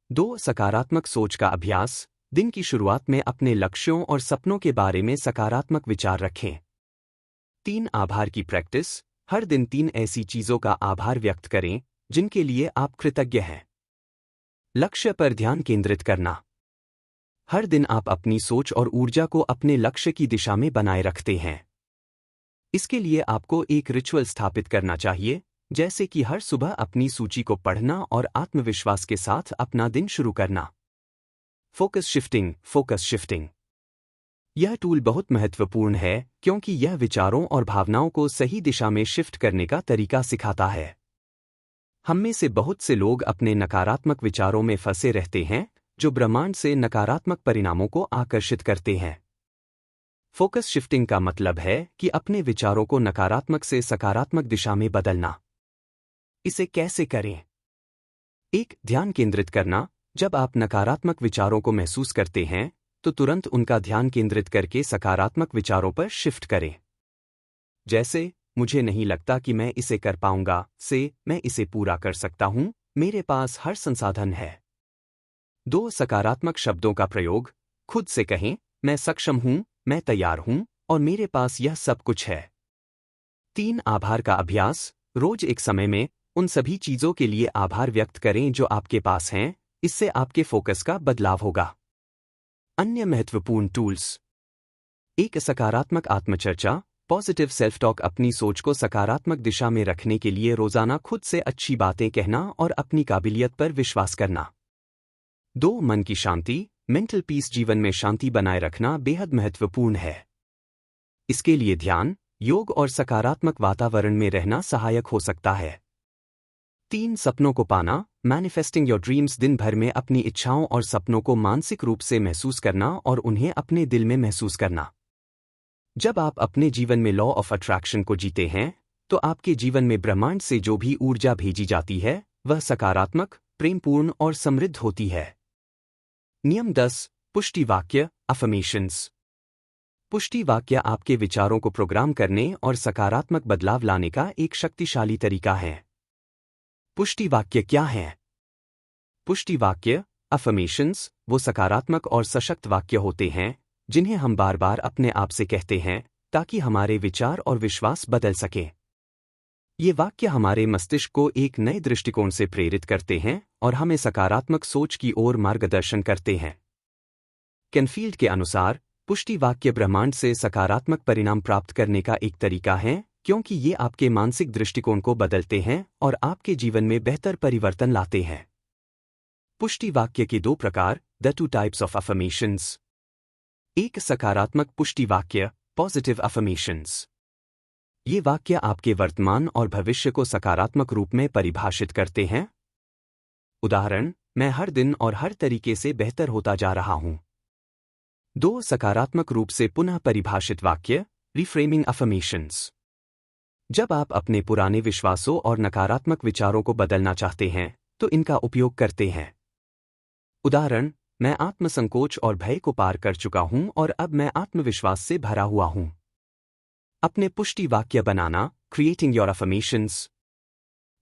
2. सकारात्मक सोच का अभ्यास, दिन की शुरुआत में अपने लक्ष्यों और सपनों के बारे में सकारात्मक विचार रखें। 3 आभार की प्रैक्टिस। हर दिन 3 ऐसी चीजों का आभार व्यक्त करें जिनके लिए आप कृतज्ञ हैं। लक्ष्य पर ध्यान केंद्रित करना। हर दिन आप अपनी सोच और ऊर्जा को अपने लक्ष्य की दिशा में बनाए रखते हैं। इसके लिए आपको एक रिचुअल स्थापित करना चाहिए, जैसे कि हर सुबह अपनी सूची को पढ़ना और आत्मविश्वास के साथ अपना दिन शुरू करना। Focus shifting. यह टूल बहुत महत्वपूर्ण है क्योंकि यह विचारों और भावनाओं को सही दिशा में शिफ्ट करने का तरीका सिखाता है। हम में से बहुत से लोग अपने नकारात्मक विचारों में फंसे रहते हैं, जो ब्रह्मांड से नकारात्मक परिणामों को आकर्षित करते हैं। फोकस शिफ्टिंग का मतलब है कि अपने विचारों को नकारात्मक से सकारात्मक दिशा में बदलना। इसे कैसे करें? 1. ध्यान केंद्रित करना। जब आप नकारात्मक विचारों को महसूस करते हैं, तो तुरंत उनका ध्यान केंद्रित करके सकारात्मक विचारों पर शिफ्ट करें। जैसे, मुझे नहीं लगता कि मैं इसे कर पाऊंगा, से मैं इसे पूरा कर सकता हूं, मेरे पास हर संसाधन है। 2. सकारात्मक शब्दों का प्रयोग। खुद से कहें, मैं सक्षम हूं, मैं तैयार हूं, और मेरे पास यह सब कुछ है। 3. आभार का अभ्यास। रोज एक समय में उन सभी चीजों के लिए आभार व्यक्त करें जो आपके पास हैं, इससे आपके फोकस का बदलाव होगा। अन्य महत्वपूर्ण टूल्स। 1. सकारात्मक आत्मचर्चा। Positive self talk. अपनी सोच को सकारात्मक दिशा में रखने के लिए रोजाना खुद से अच्छी बातें कहना और अपनी काबिलियत पर विश्वास करना। 2. मन की शांति। Mental peace. जीवन में शांति बनाए रखना बेहद महत्वपूर्ण है। इसके लिए ध्यान, योग और सकारात्मक वातावरण में रहना सहायक हो सकता है। 3. सपनों को पाना। Manifesting your dreams. दिन भर में अपनी इच्छाओं और सपनों को मानसिक रूप से महसूस करना और उन्हें अपने दिल में महसूस करना। जब आप अपने जीवन में लॉ ऑफ अट्रैक्शन को जीते हैं, तो आपके जीवन में ब्रह्मांड से जो भी ऊर्जा भेजी जाती है, वह सकारात्मक, प्रेमपूर्ण और समृद्ध होती है। नियम 10. पुष्टि वाक्य अफर्मेशंस। पुष्टि वाक्य आपके विचारों को प्रोग्राम करने और सकारात्मक बदलाव लाने का एक शक्तिशाली तरीका है। पुष्टि वाक्य क्या हैं? पुष्टि वाक्य अफर्मेशंस वो सकारात्मक और सशक्त वाक्य होते हैं जिन्हें हम बार बार अपने आप से कहते हैं ताकि हमारे विचार और विश्वास बदल सकें। ये वाक्य हमारे मस्तिष्क को एक नए दृष्टिकोण से प्रेरित करते हैं और हमें सकारात्मक सोच की ओर मार्गदर्शन करते हैं। कैनफील्ड के अनुसार, पुष्टि वाक्य ब्रह्मांड से सकारात्मक परिणाम प्राप्त करने का एक तरीका है, क्योंकि ये आपके मानसिक दृष्टिकोण को बदलते हैं और आपके जीवन में बेहतर परिवर्तन लाते हैं। पुष्टि वाक्य के 2 प्रकार, द 2 टाइप्स ऑफ अफर्मेशंस। 1. सकारात्मक पुष्टि वाक्य पॉजिटिव अफर्मेशंस। ये वाक्य आपके वर्तमान और भविष्य को सकारात्मक रूप में परिभाषित करते हैं। उदाहरण, मैं हर दिन और हर तरीके से बेहतर होता जा रहा हूं। 2. सकारात्मक रूप से पुनः परिभाषित वाक्य रिफ्रेमिंग अफर्मेशंस। जब आप अपने पुराने विश्वासों और नकारात्मक विचारों को बदलना चाहते हैं, तो इनका उपयोग करते हैं। उदाहरण, मैं आत्मसंकोच और भय को पार कर चुका हूं और अब मैं आत्मविश्वास से भरा हुआ हूं। अपने पुष्टि वाक्य बनाना, क्रिएटिंग योर अफर्मेशंस।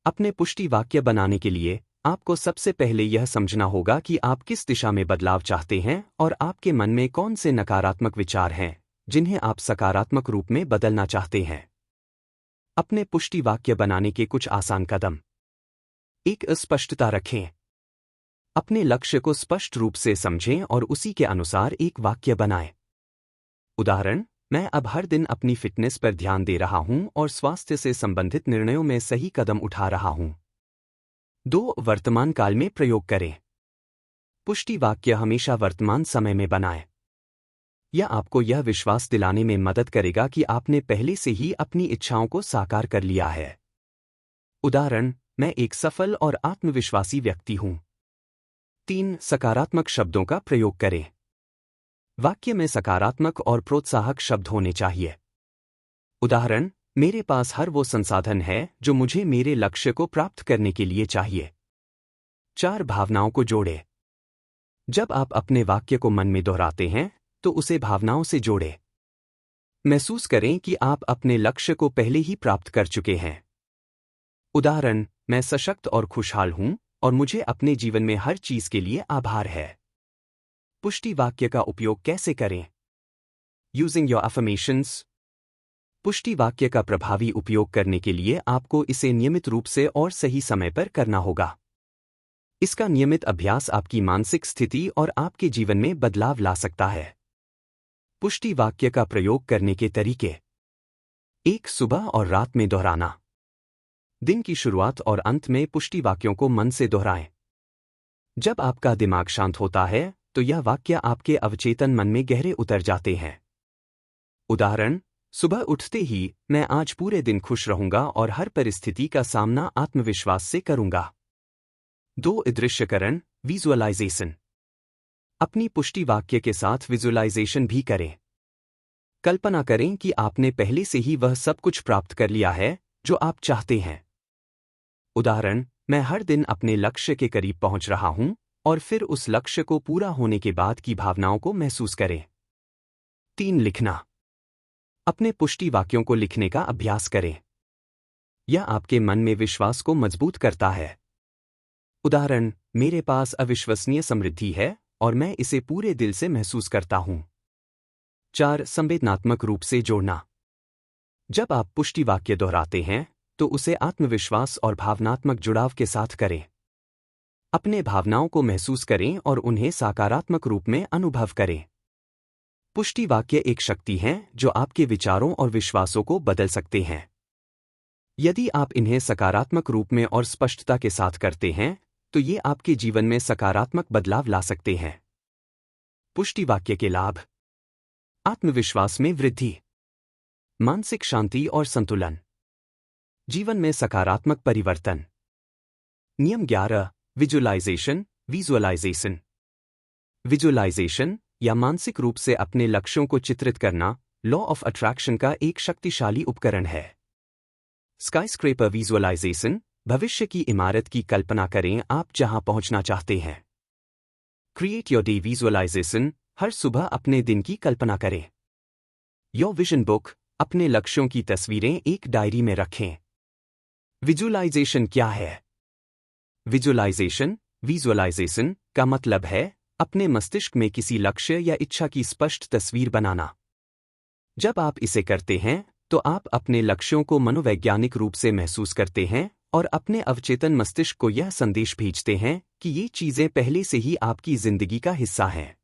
अपने पुष्टि वाक्य बनाने के लिए आपको सबसे पहले यह समझना होगा कि आप किस दिशा में बदलाव चाहते हैं और आपके मन में कौन से नकारात्मक विचार हैं जिन्हें आप सकारात्मक रूप में बदलना चाहते हैं। अपने पुष्टि वाक्य बनाने के कुछ आसान कदम। 1. स्पष्टता रखें। अपने लक्ष्य को स्पष्ट रूप से समझें और उसी के अनुसार एक वाक्य बनाएं। उदाहरण, मैं अब हर दिन अपनी फिटनेस पर ध्यान दे रहा हूं और स्वास्थ्य से संबंधित निर्णयों में सही कदम उठा रहा हूं। 2. वर्तमान काल में प्रयोग करें। पुष्टि वाक्य हमेशा वर्तमान समय में बनाएं। यह आपको यह विश्वास दिलाने में मदद करेगा कि आपने पहले से ही अपनी इच्छाओं को साकार कर लिया है। उदाहरण, मैं एक सफल और आत्मविश्वासी व्यक्ति हूं। 3. सकारात्मक शब्दों का प्रयोग करें। वाक्य में सकारात्मक और प्रोत्साहक शब्द होने चाहिए। उदाहरण, मेरे पास हर वो संसाधन है जो मुझे मेरे लक्ष्य को प्राप्त करने के लिए चाहिए। 4. भावनाओं को जोड़ें। जब आप अपने वाक्य को मन में दोहराते हैं, तो उसे भावनाओं से जोड़ें। महसूस करें कि आप अपने लक्ष्य को पहले ही प्राप्त कर चुके हैं। उदाहरण, मैं सशक्त और खुशहाल हूं और मुझे अपने जीवन में हर चीज के लिए आभार है। पुष्टि वाक्य का उपयोग कैसे करें? Using your affirmations. पुष्टि वाक्य का प्रभावी उपयोग करने के लिए आपको इसे नियमित रूप से और सही समय पर करना होगा। इसका नियमित अभ्यास आपकी मानसिक स्थिति और आपके जीवन में बदलाव ला सकता है। पुष्टि वाक्य का प्रयोग करने के तरीके। 1. सुबह और रात में दोहराना। दिन की शुरुआत और अंत में पुष्टि वाक्यों को मन से दोहराएं। जब आपका दिमाग शांत होता है तो यह वाक्य आपके अवचेतन मन में गहरे उतर जाते हैं। उदाहरण, सुबह उठते ही मैं आज पूरे दिन खुश रहूंगा और हर परिस्थिति का सामना आत्मविश्वास से करूंगा। 2. दृश्यकरण, विजुअलाइजेशन। अपनी पुष्टि वाक्य के साथ विजुअलाइजेशन भी करें। कल्पना करें कि आपने पहले से ही वह सब कुछ प्राप्त कर लिया है जो आप चाहते हैं। उदाहरण, मैं हर दिन अपने लक्ष्य के करीब पहुंच रहा हूं, और फिर उस लक्ष्य को पूरा होने के बाद की भावनाओं को महसूस करें। 3. लिखना। अपने पुष्टि वाक्यों को लिखने का अभ्यास करें। यह आपके मन में विश्वास को मजबूत करता है। उदाहरण, मेरे पास अविश्वसनीय समृद्धि है और मैं इसे पूरे दिल से महसूस करता हूं। 4. संवेदनात्मक रूप से जोड़ना। जब आप पुष्टि वाक्य दोहराते हैं तो उसे आत्मविश्वास और भावनात्मक जुड़ाव के साथ करें। अपने भावनाओं को महसूस करें और उन्हें सकारात्मक रूप में अनुभव करें। पुष्टि वाक्य एक शक्ति हैं जो आपके विचारों और विश्वासों को बदल सकते हैं। यदि आप इन्हें सकारात्मक रूप में और स्पष्टता के साथ करते हैं तो ये आपके जीवन में सकारात्मक बदलाव ला सकते हैं। पुष्टि वाक्य के लाभ। आत्मविश्वास में वृद्धि, मानसिक शांति और संतुलन, जीवन में सकारात्मक परिवर्तन। नियम 11, विजुअलाइजेशन, विजुअलाइजेशन। विजुअलाइजेशन या मानसिक रूप से अपने लक्ष्यों को चित्रित करना लॉ ऑफ अट्रैक्शन का एक शक्तिशाली उपकरण है। स्काईस्क्रेपर विजुअलाइजेशन, भविष्य की इमारत की कल्पना करें आप जहां पहुंचना चाहते हैं। क्रिएट योर डे विजुअलाइजेशन, हर सुबह अपने दिन की कल्पना करें। योर विजन बुक, अपने लक्ष्यों की तस्वीरें एक डायरी में रखें। विजुअलाइजेशन क्या है? विजुअलाइजेशन का मतलब है अपने मस्तिष्क में किसी लक्ष्य या इच्छा की स्पष्ट तस्वीर बनाना। जब आप इसे करते हैं तो आप अपने लक्ष्यों को मनोवैज्ञानिक रूप से महसूस करते हैं और अपने अवचेतन मस्तिष्क को यह संदेश भेजते हैं कि ये चीजें पहले से ही आपकी जिंदगी का हिस्सा हैं।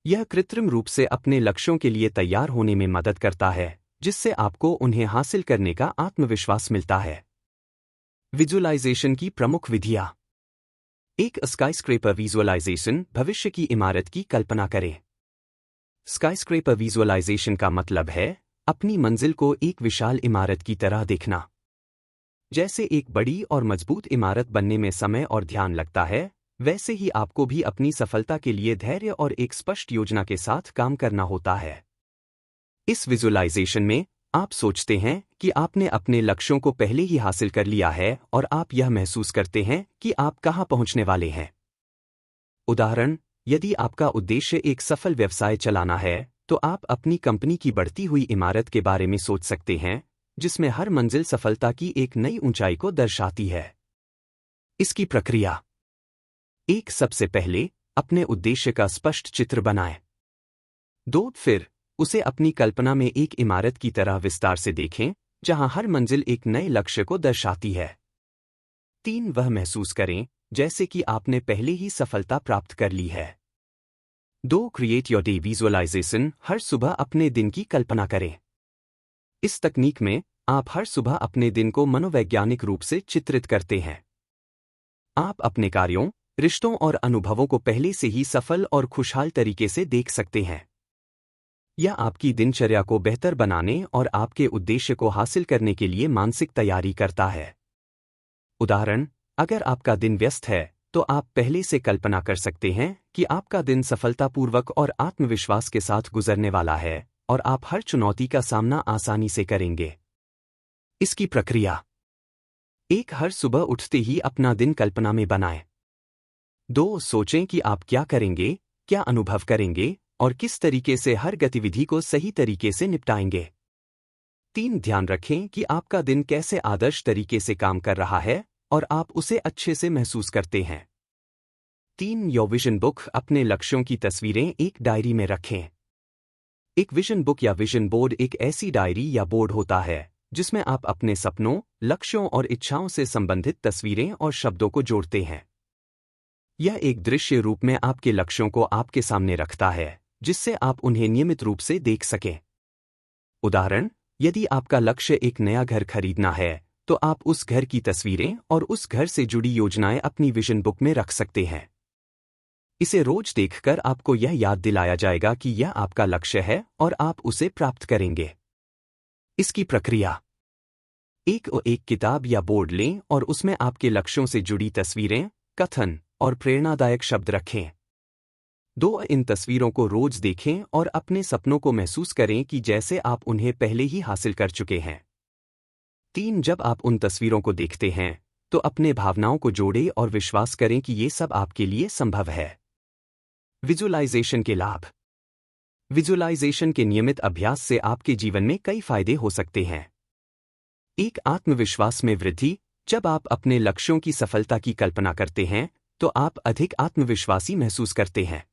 यह कृत्रिम रूप से अपने लक्ष्यों के लिए तैयार होने में मदद करता है, जिससे आपको उन्हें हासिल करने का आत्मविश्वास मिलता है। विजुअलाइजेशन की प्रमुख विधियां। 1. स्काईस्क्रेपर विजुअलाइजेशन, भविष्य की इमारत की कल्पना करें। स्काईस्क्रेपर विजुअलाइजेशन का मतलब है अपनी मंजिल को एक विशाल इमारत की तरह देखना। जैसे एक बड़ी और मजबूत इमारत बनने में समय और ध्यान लगता है, वैसे ही आपको भी अपनी सफलता के लिए धैर्य और एक स्पष्ट योजना के साथ काम करना होता है। इस विजुअलाइजेशन में आप सोचते हैं कि आपने अपने लक्ष्यों को पहले ही हासिल कर लिया है और आप यह महसूस करते हैं कि आप कहां पहुंचने वाले हैं। उदाहरण, यदि आपका उद्देश्य एक सफल व्यवसाय चलाना है तो आप अपनी कंपनी की बढ़ती हुई इमारत के बारे में सोच सकते हैं, जिसमें हर मंजिल सफलता की एक नई ऊंचाई को दर्शाती है। इसकी प्रक्रिया। 1. सबसे पहले अपने उद्देश्य का स्पष्ट चित्र बनाएं। 2. फिर उसे अपनी कल्पना में एक इमारत की तरह विस्तार से देखें, जहां हर मंजिल एक नए लक्ष्य को दर्शाती है। 3. वह महसूस करें जैसे कि आपने पहले ही सफलता प्राप्त कर ली है। 2. क्रिएट योर डे विजुअलाइजेशन, हर सुबह अपने दिन की कल्पना करें। इस तकनीक में आप हर सुबह अपने दिन को मनोवैज्ञानिक रूप से चित्रित करते हैं। आप अपने कार्यों, रिश्तों और अनुभवों को पहले से ही सफल और खुशहाल तरीके से देख सकते हैं। यह आपकी दिनचर्या को बेहतर बनाने और आपके उद्देश्य को हासिल करने के लिए मानसिक तैयारी करता है। उदाहरण, अगर आपका दिन व्यस्त है तो आप पहले से कल्पना कर सकते हैं कि आपका दिन सफलतापूर्वक और आत्मविश्वास के साथ गुजरने वाला है और आप हर चुनौती का सामना आसानी से करेंगे। इसकी प्रक्रिया। 1. हर सुबह उठते ही अपना दिन कल्पना में बनाएं। 2. सोचें कि आप क्या करेंगे, क्या अनुभव करेंगे और किस तरीके से हर गतिविधि को सही तरीके से निपटाएंगे। 3. ध्यान रखें कि आपका दिन कैसे आदर्श तरीके से काम कर रहा है और आप उसे अच्छे से महसूस करते हैं। 3 योर विजन बुक। अपने लक्ष्यों की तस्वीरें एक डायरी में रखें। एक विजन बुक या विजन बोर्ड एक ऐसी डायरी या बोर्ड होता है जिसमें आप अपने सपनों, लक्ष्यों और इच्छाओं से संबंधित तस्वीरें और शब्दों को जोड़ते हैं। यह एक दृश्य रूप में आपके लक्ष्यों को आपके सामने रखता है, जिससे आप उन्हें नियमित रूप से देख सकें। उदाहरण, यदि आपका लक्ष्य एक नया घर खरीदना है, तो आप उस घर की तस्वीरें और उस घर से जुड़ी योजनाएं अपनी विजन बुक में रख सकते हैं। इसे रोज देखकर आपको यह याद दिलाया जाएगा कि यह आपका लक्ष्य है और आप उसे प्राप्त करेंगे। इसकी प्रक्रिया: एक किताब या बोर्ड लें और उसमें आपके लक्ष्यों से जुड़ी तस्वीरें, कथन और प्रेरणादायक शब्द रखें। 2 इन तस्वीरों को रोज देखें और अपने सपनों को महसूस करें कि जैसे आप उन्हें पहले ही हासिल कर चुके हैं। 3 जब आप उन तस्वीरों को देखते हैं तो अपने भावनाओं को जोड़ें और विश्वास करें कि ये सब आपके लिए संभव है। विजुअलाइजेशन के लाभ: विजुअलाइजेशन के नियमित अभ्यास से आपके जीवन में कई फायदे हो सकते हैं। 1 आत्मविश्वास में वृद्धि: जब आप अपने लक्ष्यों की सफलता की कल्पना करते हैं तो आप अधिक आत्मविश्वासी महसूस करते हैं।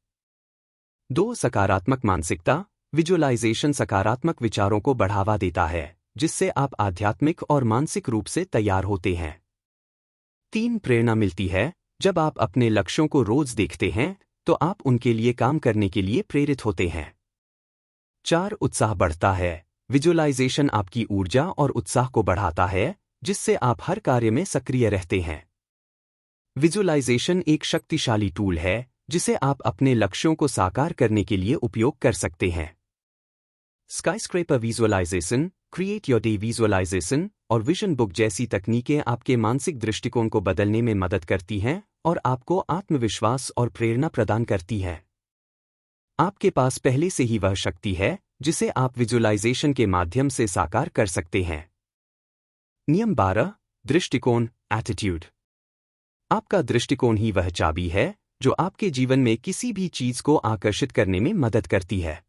2 सकारात्मक मानसिकता: विजुअलाइजेशन सकारात्मक विचारों को बढ़ावा देता है, जिससे आप आध्यात्मिक और मानसिक रूप से तैयार होते हैं। 3 प्रेरणा मिलती है: जब आप अपने लक्ष्यों को रोज देखते हैं तो आप उनके लिए काम करने के लिए प्रेरित होते हैं। 4 उत्साह बढ़ता है: विजुअलाइजेशन आपकी ऊर्जा और उत्साह को बढ़ाता है, जिससे आप हर कार्य में सक्रिय रहते हैं। विजुअलाइजेशन एक शक्तिशाली टूल है जिसे आप अपने लक्ष्यों को साकार करने के लिए उपयोग कर सकते हैं। Skyscraper visualisation, create your day visualisation और विजन बुक जैसी तकनीकें आपके मानसिक दृष्टिकोण को बदलने में मदद करती हैं और आपको आत्मविश्वास और प्रेरणा प्रदान करती हैं। आपके पास पहले से ही वह शक्ति है जिसे आप विजुअलाइजेशन के माध्यम से साकार कर सकते हैं। नियम 12: दृष्टिकोण, एटीट्यूड। आपका दृष्टिकोण ही वह चाबी है जो आपके जीवन में किसी भी चीज को आकर्षित करने में मदद करती है।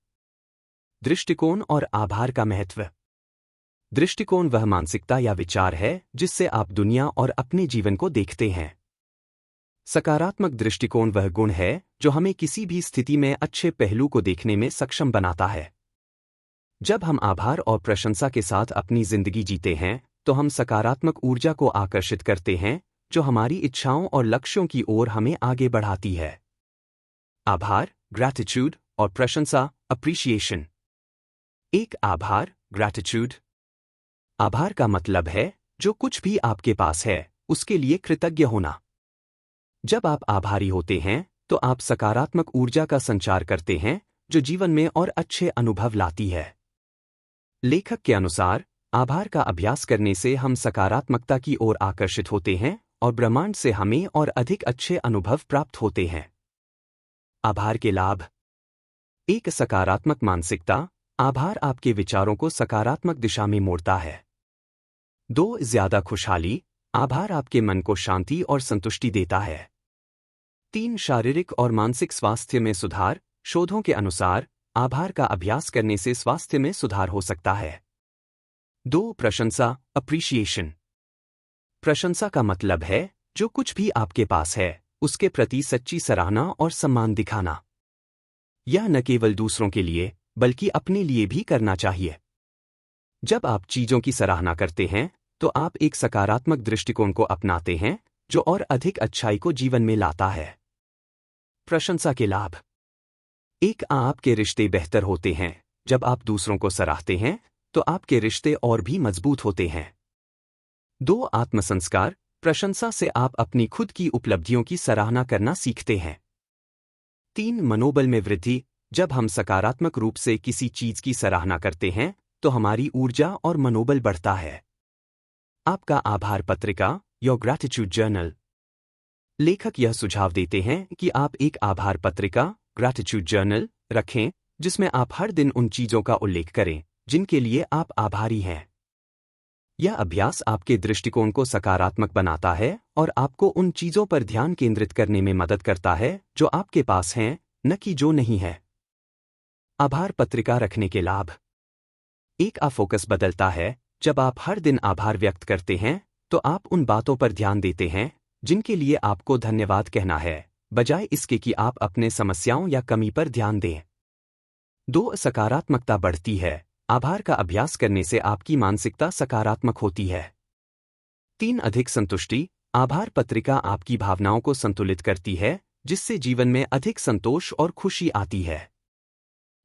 दृष्टिकोण और आभार का महत्व: दृष्टिकोण वह मानसिकता या विचार है जिससे आप दुनिया और अपने जीवन को देखते हैं। सकारात्मक दृष्टिकोण वह गुण है जो हमें किसी भी स्थिति में अच्छे पहलू को देखने में सक्षम बनाता है। जब हम आभार और प्रशंसा के साथ अपनी जिंदगी जीते हैं तो हम सकारात्मक ऊर्जा को आकर्षित करते हैं जो हमारी इच्छाओं और लक्ष्यों की ओर हमें आगे बढ़ाती है। आभार, ग्रैटिट्यूड और प्रशंसा, अप्रिशिएशन। 1 आभार, ग्रैटिट्यूड। आभार का मतलब है जो कुछ भी आपके पास है उसके लिए कृतज्ञ होना। जब आप आभारी होते हैं तो आप सकारात्मक ऊर्जा का संचार करते हैं जो जीवन में और अच्छे अनुभव लाती है। लेखक के अनुसार आभार का अभ्यास करने से हम सकारात्मकता की ओर आकर्षित होते हैं और ब्रह्मांड से हमें और अधिक अच्छे अनुभव प्राप्त होते हैं। आभार के लाभ: 1 सकारात्मक मानसिकता: आभार आपके विचारों को सकारात्मक दिशा में मोड़ता है। 2 ज्यादा खुशहाली: आभार आपके मन को शांति और संतुष्टि देता है। 3 शारीरिक और मानसिक स्वास्थ्य में सुधार: शोधों के अनुसार आभार का अभ्यास करने से स्वास्थ्य में सुधार हो सकता है। 2 प्रशंसा, अप्रिशिएशन। प्रशंसा का मतलब है जो कुछ भी आपके पास है उसके प्रति सच्ची सराहना और सम्मान दिखाना। यह न केवल दूसरों के लिए बल्कि अपने लिए भी करना चाहिए। जब आप चीजों की सराहना करते हैं तो आप एक सकारात्मक दृष्टिकोण को अपनाते हैं जो और अधिक अच्छाई को जीवन में लाता है। प्रशंसा के लाभ: 1 आपके रिश्ते बेहतर होते हैं। जब आप दूसरों को सराहते हैं तो आपके रिश्ते और भी मजबूत होते हैं। 2 आत्मसंस्कार: प्रशंसा से आप अपनी खुद की उपलब्धियों की सराहना करना सीखते हैं। 3 मनोबल में वृद्धि: जब हम सकारात्मक रूप से किसी चीज की सराहना करते हैं तो हमारी ऊर्जा और मनोबल बढ़ता है। आपका आभार पत्रिका, योर ग्रैटिट्यूड जर्नल। लेखक यह सुझाव देते हैं कि आप एक आभार पत्रिका, ग्रैटिट्यूड जर्नल, रखें जिसमें आप हर दिन उन चीजों का उल्लेख करें जिनके लिए आप आभारी हैं। यह अभ्यास आपके दृष्टिकोण को सकारात्मक बनाता है और आपको उन चीजों पर ध्यान केंद्रित करने में मदद करता है जो आपके पास हैं, न कि जो नहीं है। आभार पत्रिका रखने के लाभ: 1 फोकस बदलता है। जब आप हर दिन आभार व्यक्त करते हैं तो आप उन बातों पर ध्यान देते हैं जिनके लिए आपको धन्यवाद कहना है बजाय इसके कि आप अपने समस्याओं या कमी पर ध्यान दें। 2. सकारात्मकता बढ़ती है। आभार का अभ्यास करने से आपकी मानसिकता सकारात्मक होती है। 3. अधिक संतुष्टि। आभार पत्रिका आपकी भावनाओं को संतुलित करती है, जिससे जीवन में अधिक संतोष और खुशी आती है।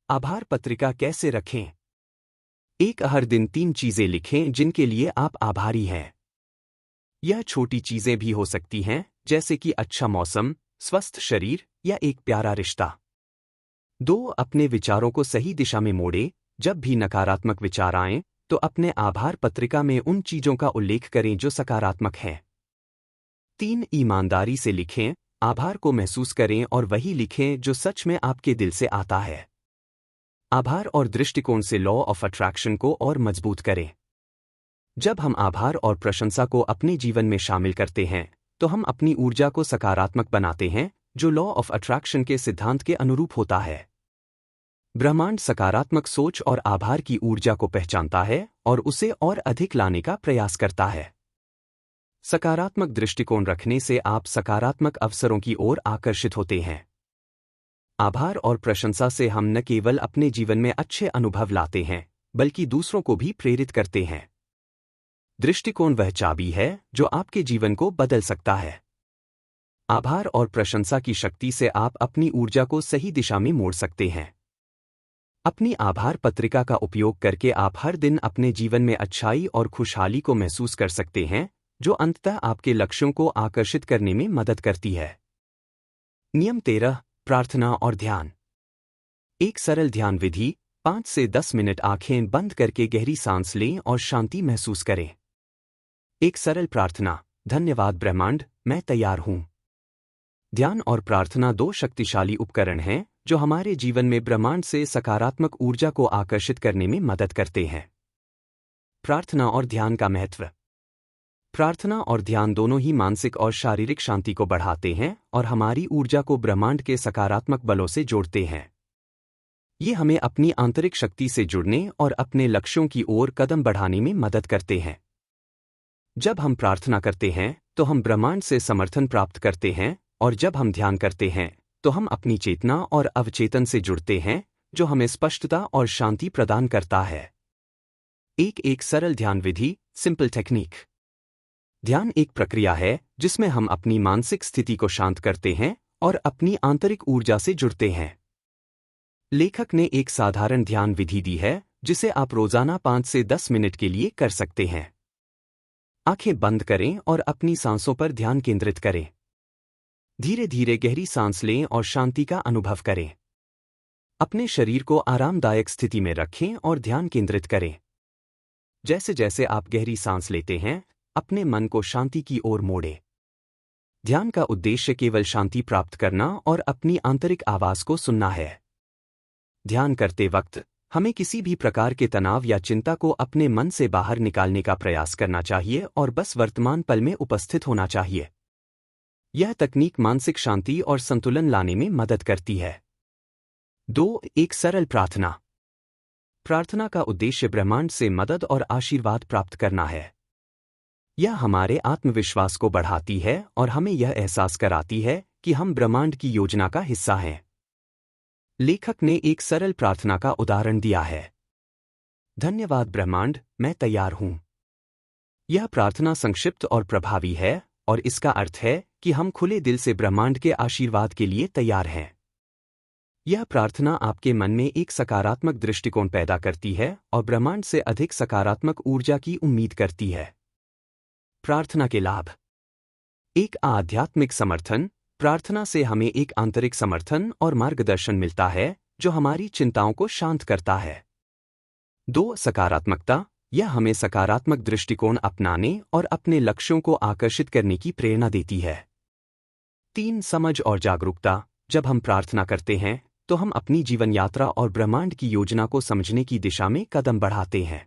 आभार पत्रिका कैसे रखें? 1. हर दिन 3 चीजें लिखें जिनके लिए आप आभारी हैं। यह छोटी चीजें भी हो सकती हैं, जैसे कि अच्छा मौसम, स्वस्थ शरीर या एक प्यारा रिश्ता। 2. अपने विचारों को सही दिशा में मोड़ें। जब भी नकारात्मक विचार आएं, तो अपने आभार पत्रिका में उन चीजों का उल्लेख करें जो सकारात्मक हैं। 3. ईमानदारी से लिखें। आभार को महसूस करें और वही लिखें जो सच में आपके दिल से आता है। आभार और दृष्टिकोण से लॉ ऑफ अट्रैक्शन को और मजबूत करें। जब हम आभार और प्रशंसा को अपने जीवन में शामिल करते हैं, तो हम अपनी ऊर्जा को सकारात्मक बनाते हैं, जो लॉ ऑफ अट्रैक्शन के सिद्धांत के अनुरूप होता है। ब्रह्मांड सकारात्मक सोच और आभार की ऊर्जा को पहचानता है और उसे और अधिक लाने का प्रयास करता है। सकारात्मक दृष्टिकोण रखने से आप सकारात्मक अवसरों की ओर आकर्षित होते हैं। आभार और प्रशंसा से हम न केवल अपने जीवन में अच्छे अनुभव लाते हैं, बल्कि दूसरों को भी प्रेरित करते हैं। दृष्टिकोण वह चाबी है जो आपके जीवन को बदल सकता है। आभार और प्रशंसा की शक्ति से आप अपनी ऊर्जा को सही दिशा में मोड़ सकते हैं। अपनी आभार पत्रिका का उपयोग करके आप हर दिन अपने जीवन में अच्छाई और खुशहाली को महसूस कर सकते हैं, जो अंततः आपके लक्ष्यों को आकर्षित करने में मदद करती है। नियम 13. प्रार्थना और ध्यान। एक सरल ध्यान विधि। 5 से 10 मिनट आंखें बंद करके गहरी सांस लें और शांति महसूस करें। एक सरल प्रार्थना। धन्यवाद ब्रह्मांड, मैं तैयार हूं। ध्यान और प्रार्थना 2 शक्तिशाली उपकरण हैं जो हमारे जीवन में ब्रह्मांड से सकारात्मक ऊर्जा को आकर्षित करने में मदद करते हैं। प्रार्थना और ध्यान का महत्व। प्रार्थना और ध्यान दोनों ही मानसिक और शारीरिक शांति को बढ़ाते हैं और हमारी ऊर्जा को ब्रह्मांड के सकारात्मक बलों से जोड़ते हैं। ये हमें अपनी आंतरिक शक्ति से जुड़ने और अपने लक्ष्यों की ओर कदम बढ़ाने में मदद करते हैं। जब हम प्रार्थना करते हैं, तो हम ब्रह्मांड से समर्थन प्राप्त करते हैं, और जब हम ध्यान करते हैं, तो हम अपनी चेतना और अवचेतन से जुड़ते हैं, जो हमें स्पष्टता और शांति प्रदान करता है। एक सरल ध्यान विधि, सिंपल टेक्निक। ध्यान एक प्रक्रिया है जिसमें हम अपनी मानसिक स्थिति को शांत करते हैं और अपनी आंतरिक ऊर्जा से जुड़ते हैं। लेखक ने एक साधारण ध्यान विधि दी है जिसे आप रोजाना 5 से 10 मिनट के लिए कर सकते हैं। आंखें बंद करें और अपनी सांसों पर ध्यान केंद्रित करें। धीरे धीरे गहरी सांस लें और शांति का अनुभव करें। अपने शरीर को आरामदायक स्थिति में रखें और ध्यान केंद्रित करें। जैसे जैसे आप गहरी सांस लेते हैं, अपने मन को शांति की ओर मोड़ें। ध्यान का उद्देश्य केवल शांति प्राप्त करना और अपनी आंतरिक आवाज को सुनना है। ध्यान करते वक्त हमें किसी भी प्रकार के तनाव या चिंता को अपने मन से बाहर निकालने का प्रयास करना चाहिए और बस वर्तमान पल में उपस्थित होना चाहिए। यह तकनीक मानसिक शांति और संतुलन लाने में मदद करती है। 2. एक सरल प्रार्थना। प्रार्थना का उद्देश्य ब्रह्मांड से मदद और आशीर्वाद प्राप्त करना है। यह हमारे आत्मविश्वास को बढ़ाती है और हमें यह एहसास कराती है कि हम ब्रह्मांड की योजना का हिस्सा हैं। लेखक ने एक सरल प्रार्थना का उदाहरण दिया है। धन्यवाद ब्रह्मांड, मैं तैयार हूं। यह प्रार्थना संक्षिप्त और प्रभावी है और इसका अर्थ है कि हम खुले दिल से ब्रह्मांड के आशीर्वाद के लिए तैयार हैं। यह प्रार्थना आपके मन में एक सकारात्मक दृष्टिकोण पैदा करती है और ब्रह्मांड से अधिक सकारात्मक ऊर्जा की उम्मीद करती है। प्रार्थना के लाभ। एक आध्यात्मिक समर्थन। प्रार्थना से हमें एक आंतरिक समर्थन और मार्गदर्शन मिलता है जो हमारी चिंताओं को शांत करता है। 2. सकारात्मकता। यह हमें सकारात्मक दृष्टिकोण अपनाने और अपने लक्ष्यों को आकर्षित करने की प्रेरणा देती है। 3. समझ और जागरूकता। जब हम प्रार्थना करते हैं, तो हम अपनी जीवन यात्रा और ब्रह्मांड की योजना को समझने की दिशा में कदम बढ़ाते हैं।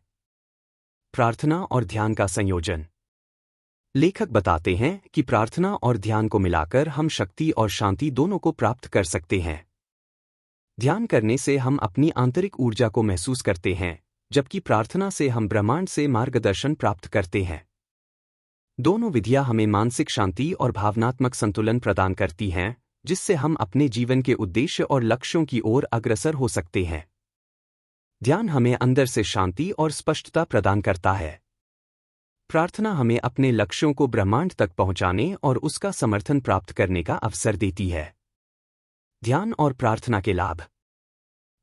प्रार्थना और ध्यान का संयोजन। लेखक बताते हैं कि प्रार्थना और ध्यान को मिलाकर हम शक्ति और शांति दोनों को प्राप्त कर सकते हैं। ध्यान करने से हम अपनी आंतरिक ऊर्जा को महसूस करते हैं, जबकि प्रार्थना से हम ब्रह्मांड से मार्गदर्शन प्राप्त करते हैं। दोनों विधियां हमें मानसिक शांति और भावनात्मक संतुलन प्रदान करती हैं, जिससे हम अपने जीवन के उद्देश्य और लक्ष्यों की ओर अग्रसर हो सकते हैं। ध्यान हमें अंदर से शांति और स्पष्टता प्रदान करता है। प्रार्थना हमें अपने लक्ष्यों को ब्रह्मांड तक पहुंचाने और उसका समर्थन प्राप्त करने का अवसर देती है। ध्यान और प्रार्थना के लाभ।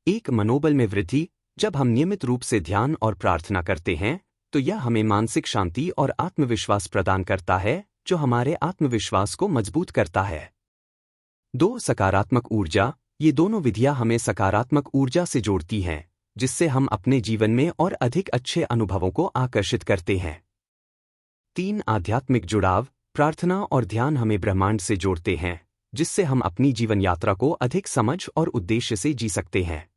एक, मनोबल में वृद्धि। जब हम नियमित रूप से ध्यान और प्रार्थना करते हैं तो यह हमें मानसिक शांति और आत्मविश्वास प्रदान करता है, जो हमारे आत्मविश्वास को मजबूत करता है। 2, सकारात्मक ऊर्जा। ये दोनों विधियां हमें सकारात्मक ऊर्जा से जोड़ती हैं, जिससे हम अपने जीवन में और अधिक अच्छे अनुभवों को आकर्षित करते हैं। 3, आध्यात्मिक जुड़ाव। प्रार्थना और ध्यान हमें ब्रह्मांड से जोड़ते हैं, जिससे हम अपनी जीवन यात्रा को अधिक समझ और उद्देश्य से जी सकते हैं।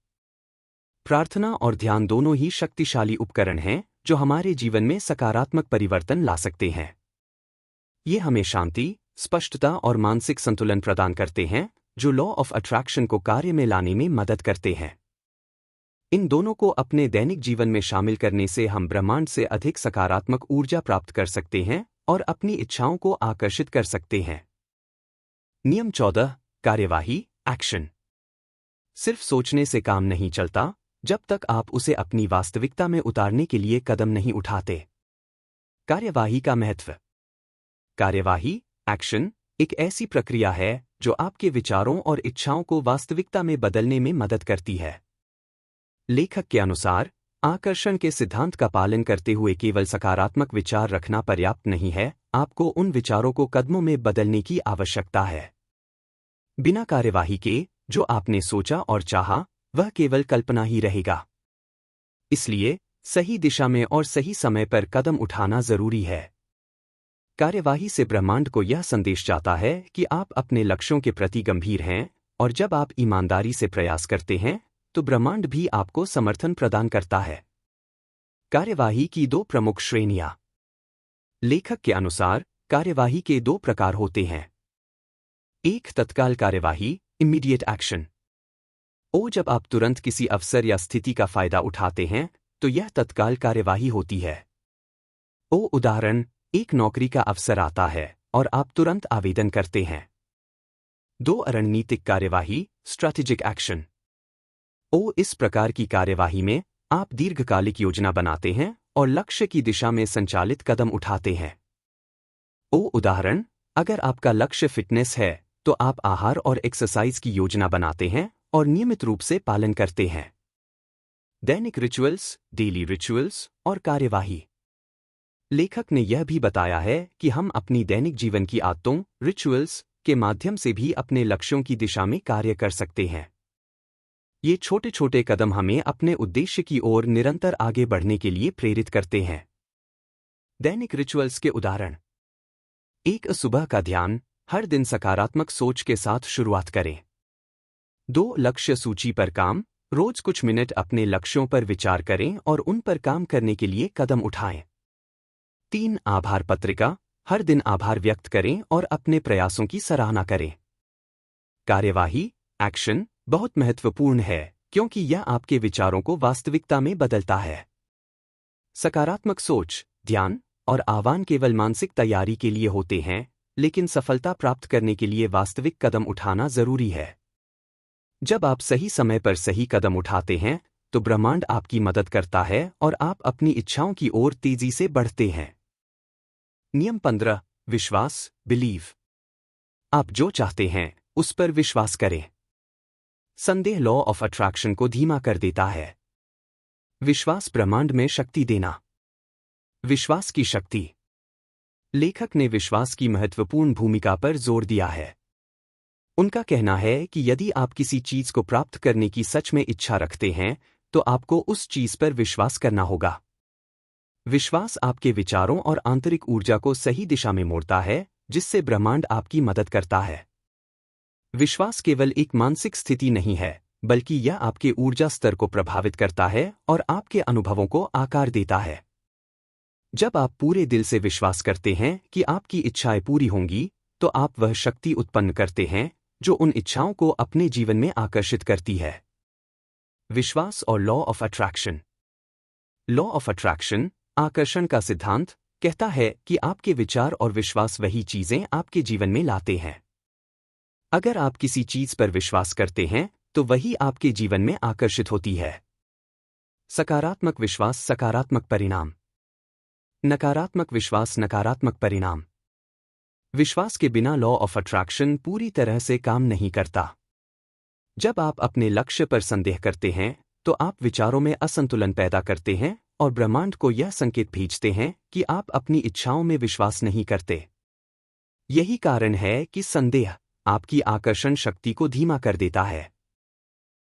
प्रार्थना और ध्यान दोनों ही शक्तिशाली उपकरण हैं जो हमारे जीवन में सकारात्मक परिवर्तन ला सकते हैं। ये हमें शांति, स्पष्टता और मानसिक संतुलन प्रदान करते हैं, जो लॉ ऑफ अट्रैक्शन को कार्य में लाने में मदद करते हैं। इन दोनों को अपने दैनिक जीवन में शामिल करने से हम ब्रह्मांड से अधिक सकारात्मक ऊर्जा प्राप्त कर सकते हैं और अपनी इच्छाओं को आकर्षित कर सकते हैं। नियम 14, कार्यवाही, एक्शन। सिर्फ सोचने से काम नहीं चलता जब तक आप उसे अपनी वास्तविकता में उतारने के लिए कदम नहीं उठाते। कार्यवाही का महत्व। कार्यवाही, एक्शन, एक ऐसी प्रक्रिया है जो आपके विचारों और इच्छाओं को वास्तविकता में बदलने में मदद करती है। लेखक के अनुसार, आकर्षण के सिद्धांत का पालन करते हुए केवल सकारात्मक विचार रखना पर्याप्त नहीं है, आपको उन विचारों को कदमों में बदलने की आवश्यकता है। बिना कार्यवाही के जो आपने सोचा और चाहा, वह केवल कल्पना ही रहेगा। इसलिए सही दिशा में और सही समय पर कदम उठाना जरूरी है। कार्यवाही से ब्रह्मांड को यह संदेश जाता है कि आप अपने लक्ष्यों के प्रति गंभीर हैं, और जब आप ईमानदारी से प्रयास करते हैं तो ब्रह्मांड भी आपको समर्थन प्रदान करता है। कार्यवाही की 2 प्रमुख श्रेणियां। लेखक के अनुसार, कार्यवाही के 2 प्रकार होते हैं। 1, तत्काल कार्यवाही, इमीडिएट एक्शन। जब आप तुरंत किसी अवसर या स्थिति का फायदा उठाते हैं तो यह तत्काल कार्यवाही होती है। उदाहरण, एक नौकरी का अवसर आता है और आप तुरंत आवेदन करते हैं। 2, रणनीतिक कार्यवाही, स्ट्रैटेजिक एक्शन। इस प्रकार की कार्यवाही में आप दीर्घकालिक योजना बनाते हैं और लक्ष्य की दिशा में संचालित कदम उठाते हैं। उदाहरण, अगर आपका लक्ष्य फिटनेस है तो आप आहार और एक्सरसाइज की योजना बनाते हैं और नियमित रूप से पालन करते हैं। दैनिक रिचुअल्स, डेली रिचुअल्स और कार्यवाही। लेखक ने यह भी बताया है कि हम अपनी दैनिक जीवन की आदतों, रिचुअल्स के माध्यम से भी अपने लक्ष्यों की दिशा में कार्य कर सकते हैं। ये छोटे छोटे कदम हमें अपने उद्देश्य की ओर निरंतर आगे बढ़ने के लिए प्रेरित करते हैं। दैनिक रिचुअल्स के उदाहरण। 1, सुबह का ध्यान, हर दिन सकारात्मक सोच के साथ शुरुआत करें। 2, लक्ष्य सूची पर काम, रोज कुछ मिनट अपने लक्ष्यों पर विचार करें और उन पर काम करने के लिए कदम उठाएं। 3, आभार पत्रिका, हर दिन आभार व्यक्त करें और अपने प्रयासों की सराहना करें। कार्यवाही, एक्शन, बहुत महत्वपूर्ण है क्योंकि यह आपके विचारों को वास्तविकता में बदलता है। सकारात्मक सोच, ध्यान और आह्वान केवल मानसिक तैयारी के लिए होते हैं, लेकिन सफलता प्राप्त करने के लिए वास्तविक कदम उठाना जरूरी है। जब आप सही समय पर सही कदम उठाते हैं तो ब्रह्मांड आपकी मदद करता है और आप अपनी इच्छाओं की ओर तेजी से बढ़ते हैं। नियम 15, विश्वास, बिलीव। आप जो चाहते हैं उस पर विश्वास करें। संदेह लॉ ऑफ अट्रैक्शन को धीमा कर देता है। विश्वास ब्रह्मांड में शक्ति देना। विश्वास की शक्ति। लेखक ने विश्वास की महत्वपूर्ण भूमिका पर जोर दिया है। उनका कहना है कि यदि आप किसी चीज को प्राप्त करने की सच में इच्छा रखते हैं तो आपको उस चीज पर विश्वास करना होगा। विश्वास आपके विचारों और आंतरिक ऊर्जा को सही दिशा में मोड़ता है, जिससे ब्रह्मांड आपकी मदद करता है। विश्वास केवल एक मानसिक स्थिति नहीं है, बल्कि यह आपके ऊर्जा स्तर को प्रभावित करता है और आपके अनुभवों को आकार देता है। जब आप पूरे दिल से विश्वास करते हैं कि आपकी इच्छाएं पूरी होंगी, तो आप वह शक्ति उत्पन्न करते हैं जो उन इच्छाओं को अपने जीवन में आकर्षित करती है। विश्वास और law of attraction. Law of attraction, आकर्षण का सिद्धांत, कहता है कि आपके विचार और विश्वास वही चीजें आपके जीवन में लाते हैं। अगर आप किसी चीज पर विश्वास करते हैं तो वही आपके जीवन में आकर्षित होती है। सकारात्मक विश्वास सकारात्मक परिणाम, नकारात्मक विश्वास नकारात्मक परिणाम। विश्वास के बिना लॉ ऑफ अट्रैक्शन पूरी तरह से काम नहीं करता। जब आप अपने लक्ष्य पर संदेह करते हैं तो आप विचारों में असंतुलन पैदा करते हैं और ब्रह्मांड को यह संकेत भेजते हैं कि आप अपनी इच्छाओं में विश्वास नहीं करते। यही कारण है कि संदेह आपकी आकर्षण शक्ति को धीमा कर देता है।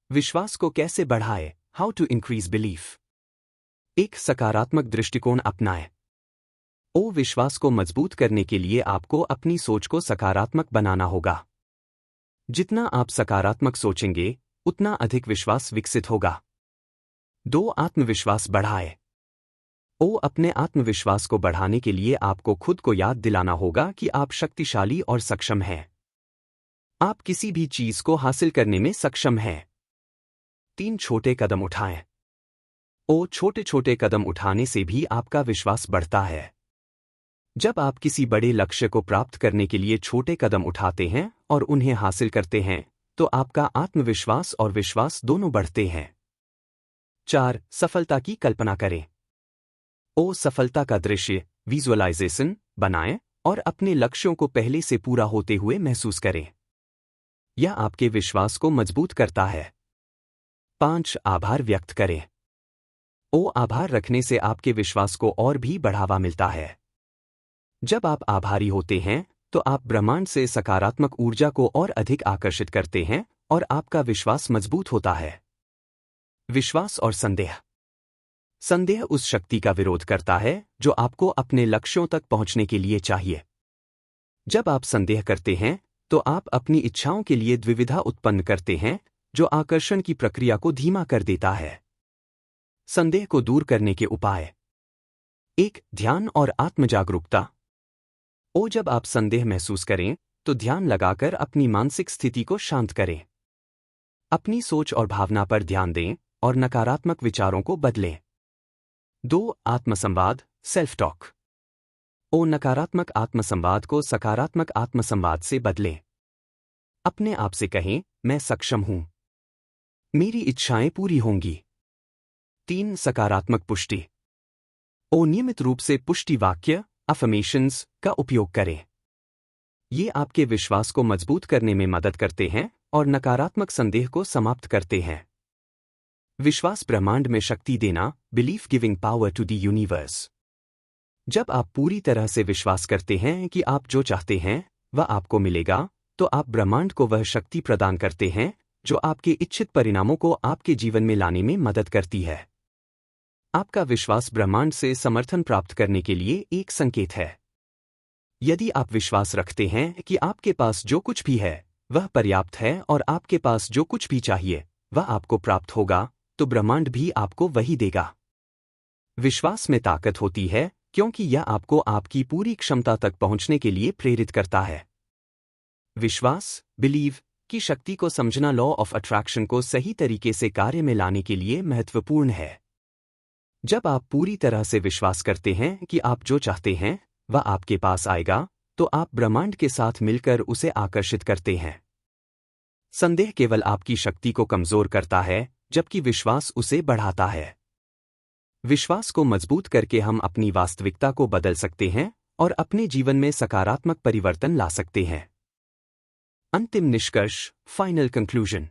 विश्वास को कैसे बढ़ाएं? How to increase belief. एक सकारात्मक दृष्टिकोण अपनाएं। विश्वास को मजबूत करने के लिए आपको अपनी सोच को सकारात्मक बनाना होगा। जितना आप सकारात्मक सोचेंगे उतना अधिक विश्वास विकसित होगा। 2. आत्मविश्वास बढ़ाएं। अपने आत्मविश्वास को बढ़ाने के लिए आपको खुद को याद दिलाना होगा कि आप शक्तिशाली और सक्षम हैं। आप किसी भी चीज को हासिल करने में सक्षम हैं। 3. छोटे कदम उठाएं। छोटे छोटे कदम उठाने से भी आपका विश्वास बढ़ता है। जब आप किसी बड़े लक्ष्य को प्राप्त करने के लिए छोटे कदम उठाते हैं और उन्हें हासिल करते हैं तो आपका आत्मविश्वास और विश्वास दोनों बढ़ते हैं। 4. सफलता की कल्पना करें। सफलता का दृश्य विजुअलाइजेशन बनाएं और अपने लक्ष्यों को पहले से पूरा होते हुए महसूस करें। यह आपके विश्वास को मजबूत करता है। 5. आभार व्यक्त करें। आभार रखने से आपके विश्वास को और भी बढ़ावा मिलता है। जब आप आभारी होते हैं तो आप ब्रह्मांड से सकारात्मक ऊर्जा को और अधिक आकर्षित करते हैं और आपका विश्वास मजबूत होता है। विश्वास और संदेह। संदेह उस शक्ति का विरोध करता है जो आपको अपने लक्ष्यों तक पहुंचने के लिए चाहिए। जब आप संदेह करते हैं तो आप अपनी इच्छाओं के लिए द्विविधा उत्पन्न करते हैं जो आकर्षण की प्रक्रिया को धीमा कर देता है। संदेह को दूर करने के उपाय। 1. ध्यान और आत्मजागरूकता। जब आप संदेह महसूस करें तो ध्यान लगाकर अपनी मानसिक स्थिति को शांत करें। अपनी सोच और भावना पर ध्यान दें और नकारात्मक विचारों को बदलें। 2. आत्मसंवाद सेल्फ टॉक। नकारात्मक आत्मसंवाद को सकारात्मक आत्मसंवाद से बदलें। अपने आप से कहें, मैं सक्षम हूं, मेरी इच्छाएं पूरी होंगी। 3. सकारात्मक पुष्टि। नियमित रूप से पुष्टि वाक्य अफर्मेशंस का उपयोग करें। ये आपके विश्वास को मजबूत करने में मदद करते हैं और नकारात्मक संदेह को समाप्त करते हैं। विश्वास ब्रह्मांड में शक्ति देना, belief giving power to the universe. जब आप पूरी तरह से विश्वास करते हैं कि आप जो चाहते हैं वह आपको मिलेगा तो आप ब्रह्मांड को वह शक्ति प्रदान करते हैं जो आपके इच्छित परिणामों को आपके जीवन में लाने में मदद करती है। आपका विश्वास ब्रह्मांड से समर्थन प्राप्त करने के लिए एक संकेत है। यदि आप विश्वास रखते हैं कि आपके पास जो कुछ भी है वह पर्याप्त है और आपके पास जो कुछ भी चाहिए वह आपको प्राप्त होगा तो ब्रह्मांड भी आपको वही देगा। विश्वास में ताकत होती है क्योंकि यह आपको आपकी पूरी क्षमता तक पहुंचने के लिए प्रेरित करता है। विश्वास बिलीव की शक्ति को समझना लॉ ऑफ अट्रैक्शन को सही तरीके से कार्य में लाने के लिए महत्वपूर्ण है। जब आप पूरी तरह से विश्वास करते हैं कि आप जो चाहते हैं वह आपके पास आएगा तो आप ब्रह्मांड के साथ मिलकर उसे आकर्षित करते हैं। संदेह केवल आपकी शक्ति को कमजोर करता है जबकि विश्वास उसे बढ़ाता है। विश्वास को मजबूत करके हम अपनी वास्तविकता को बदल सकते हैं और अपने जीवन में सकारात्मक परिवर्तन ला सकते हैं। अंतिम निष्कर्ष final conclusion.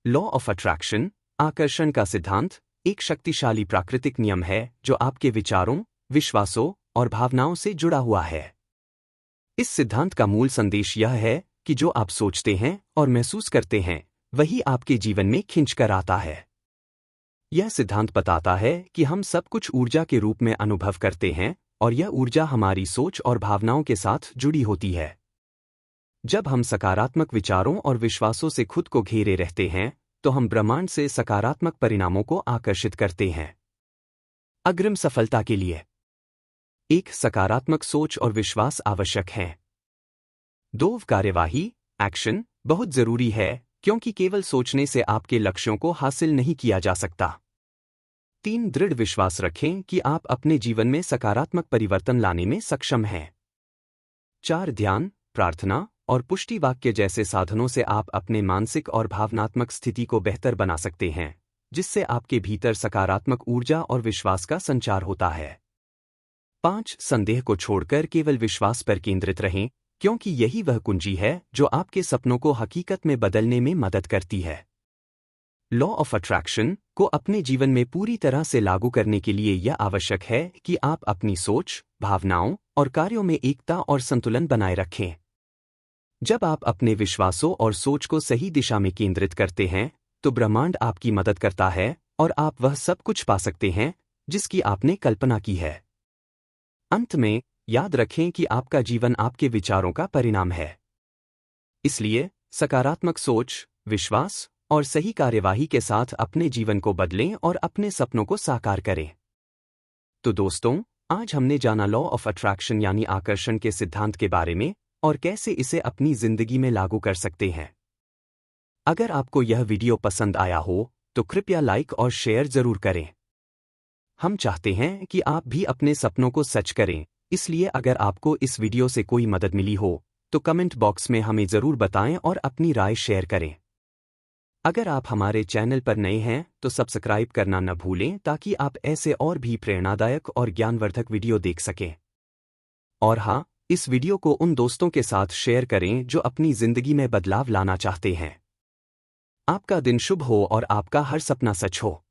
Law of attraction आकर्षण का सिद्धांत एक शक्तिशाली प्राकृतिक नियम है जो आपके विचारों, विश्वासों और भावनाओं से जुड़ा हुआ है। इस सिद्धांत का मूल संदेश यह है कि जो आप सोचते हैं और महसूस करते हैं वही आपके जीवन में खिंच कर आता है। यह सिद्धांत बताता है कि हम सब कुछ ऊर्जा के रूप में अनुभव करते हैं और यह ऊर्जा हमारी सोच और भावनाओं के साथ जुड़ी होती है। जब हम सकारात्मक विचारों और विश्वासों से खुद को घेरे रहते हैं तो हम ब्रह्मांड से सकारात्मक परिणामों को आकर्षित करते हैं। अग्रिम सफलता के लिए एक सकारात्मक सोच और विश्वास आवश्यक है। 2. कार्यवाही एक्शन बहुत जरूरी है क्योंकि केवल सोचने से आपके लक्ष्यों को हासिल नहीं किया जा सकता। 3. दृढ़ विश्वास रखें कि आप अपने जीवन में सकारात्मक परिवर्तन लाने में सक्षम हैं। 4. ध्यान, प्रार्थना और पुष्टि वाक्य जैसे साधनों से आप अपने मानसिक और भावनात्मक स्थिति को बेहतर बना सकते हैं, जिससे आपके भीतर सकारात्मक ऊर्जा और विश्वास का संचार होता है। 5. संदेह को छोड़कर केवल विश्वास पर केंद्रित रहें, क्योंकि यही वह कुंजी है जो आपके सपनों को हकीकत में बदलने में मदद करती है। लॉ ऑफ अट्रैक्शन को अपने जीवन में पूरी तरह से लागू करने के लिए यह आवश्यक है कि आप अपनी सोच, भावनाओं और कार्यों में एकता और संतुलन बनाए रखें। जब आप अपने विश्वासों और सोच को सही दिशा में केंद्रित करते हैं, तो ब्रह्मांड आपकी मदद करता है और आप वह सब कुछ पा सकते हैं जिसकी आपने कल्पना की है। अंत में, याद रखें कि आपका जीवन आपके विचारों का परिणाम है। इसलिए, सकारात्मक सोच, विश्वास और सही कार्यवाही के साथ अपने जीवन को बदलें और अपने सपनों को साकार करें। तो दोस्तों, आज हमने जाना लॉ ऑफ अट्रैक्शन यानी आकर्षण के सिद्धांत के बारे में और कैसे इसे अपनी जिंदगी में लागू कर सकते हैं। अगर आपको यह वीडियो पसंद आया हो, तो कृपया लाइक और शेयर जरूर करें। हम चाहते हैं कि आप भी अपने सपनों को सच करें, इसलिए अगर आपको इस वीडियो से कोई मदद मिली हो, तो कमेंट बॉक्स में हमें जरूर बताएं और अपनी राय शेयर करें। अगर आप हमारे चैनल पर नए हैं, तो सब्सक्राइब करना न भूलें ताकि आप ऐसे और भी प्रेरणादायक और ज्ञानवर्धक वीडियो देख सकें। और हाँ, इस वीडियो को उन दोस्तों के साथ शेयर करें जो अपनी जिंदगी में बदलाव लाना चाहते हैं। आपका दिन शुभ हो और आपका हर सपना सच हो।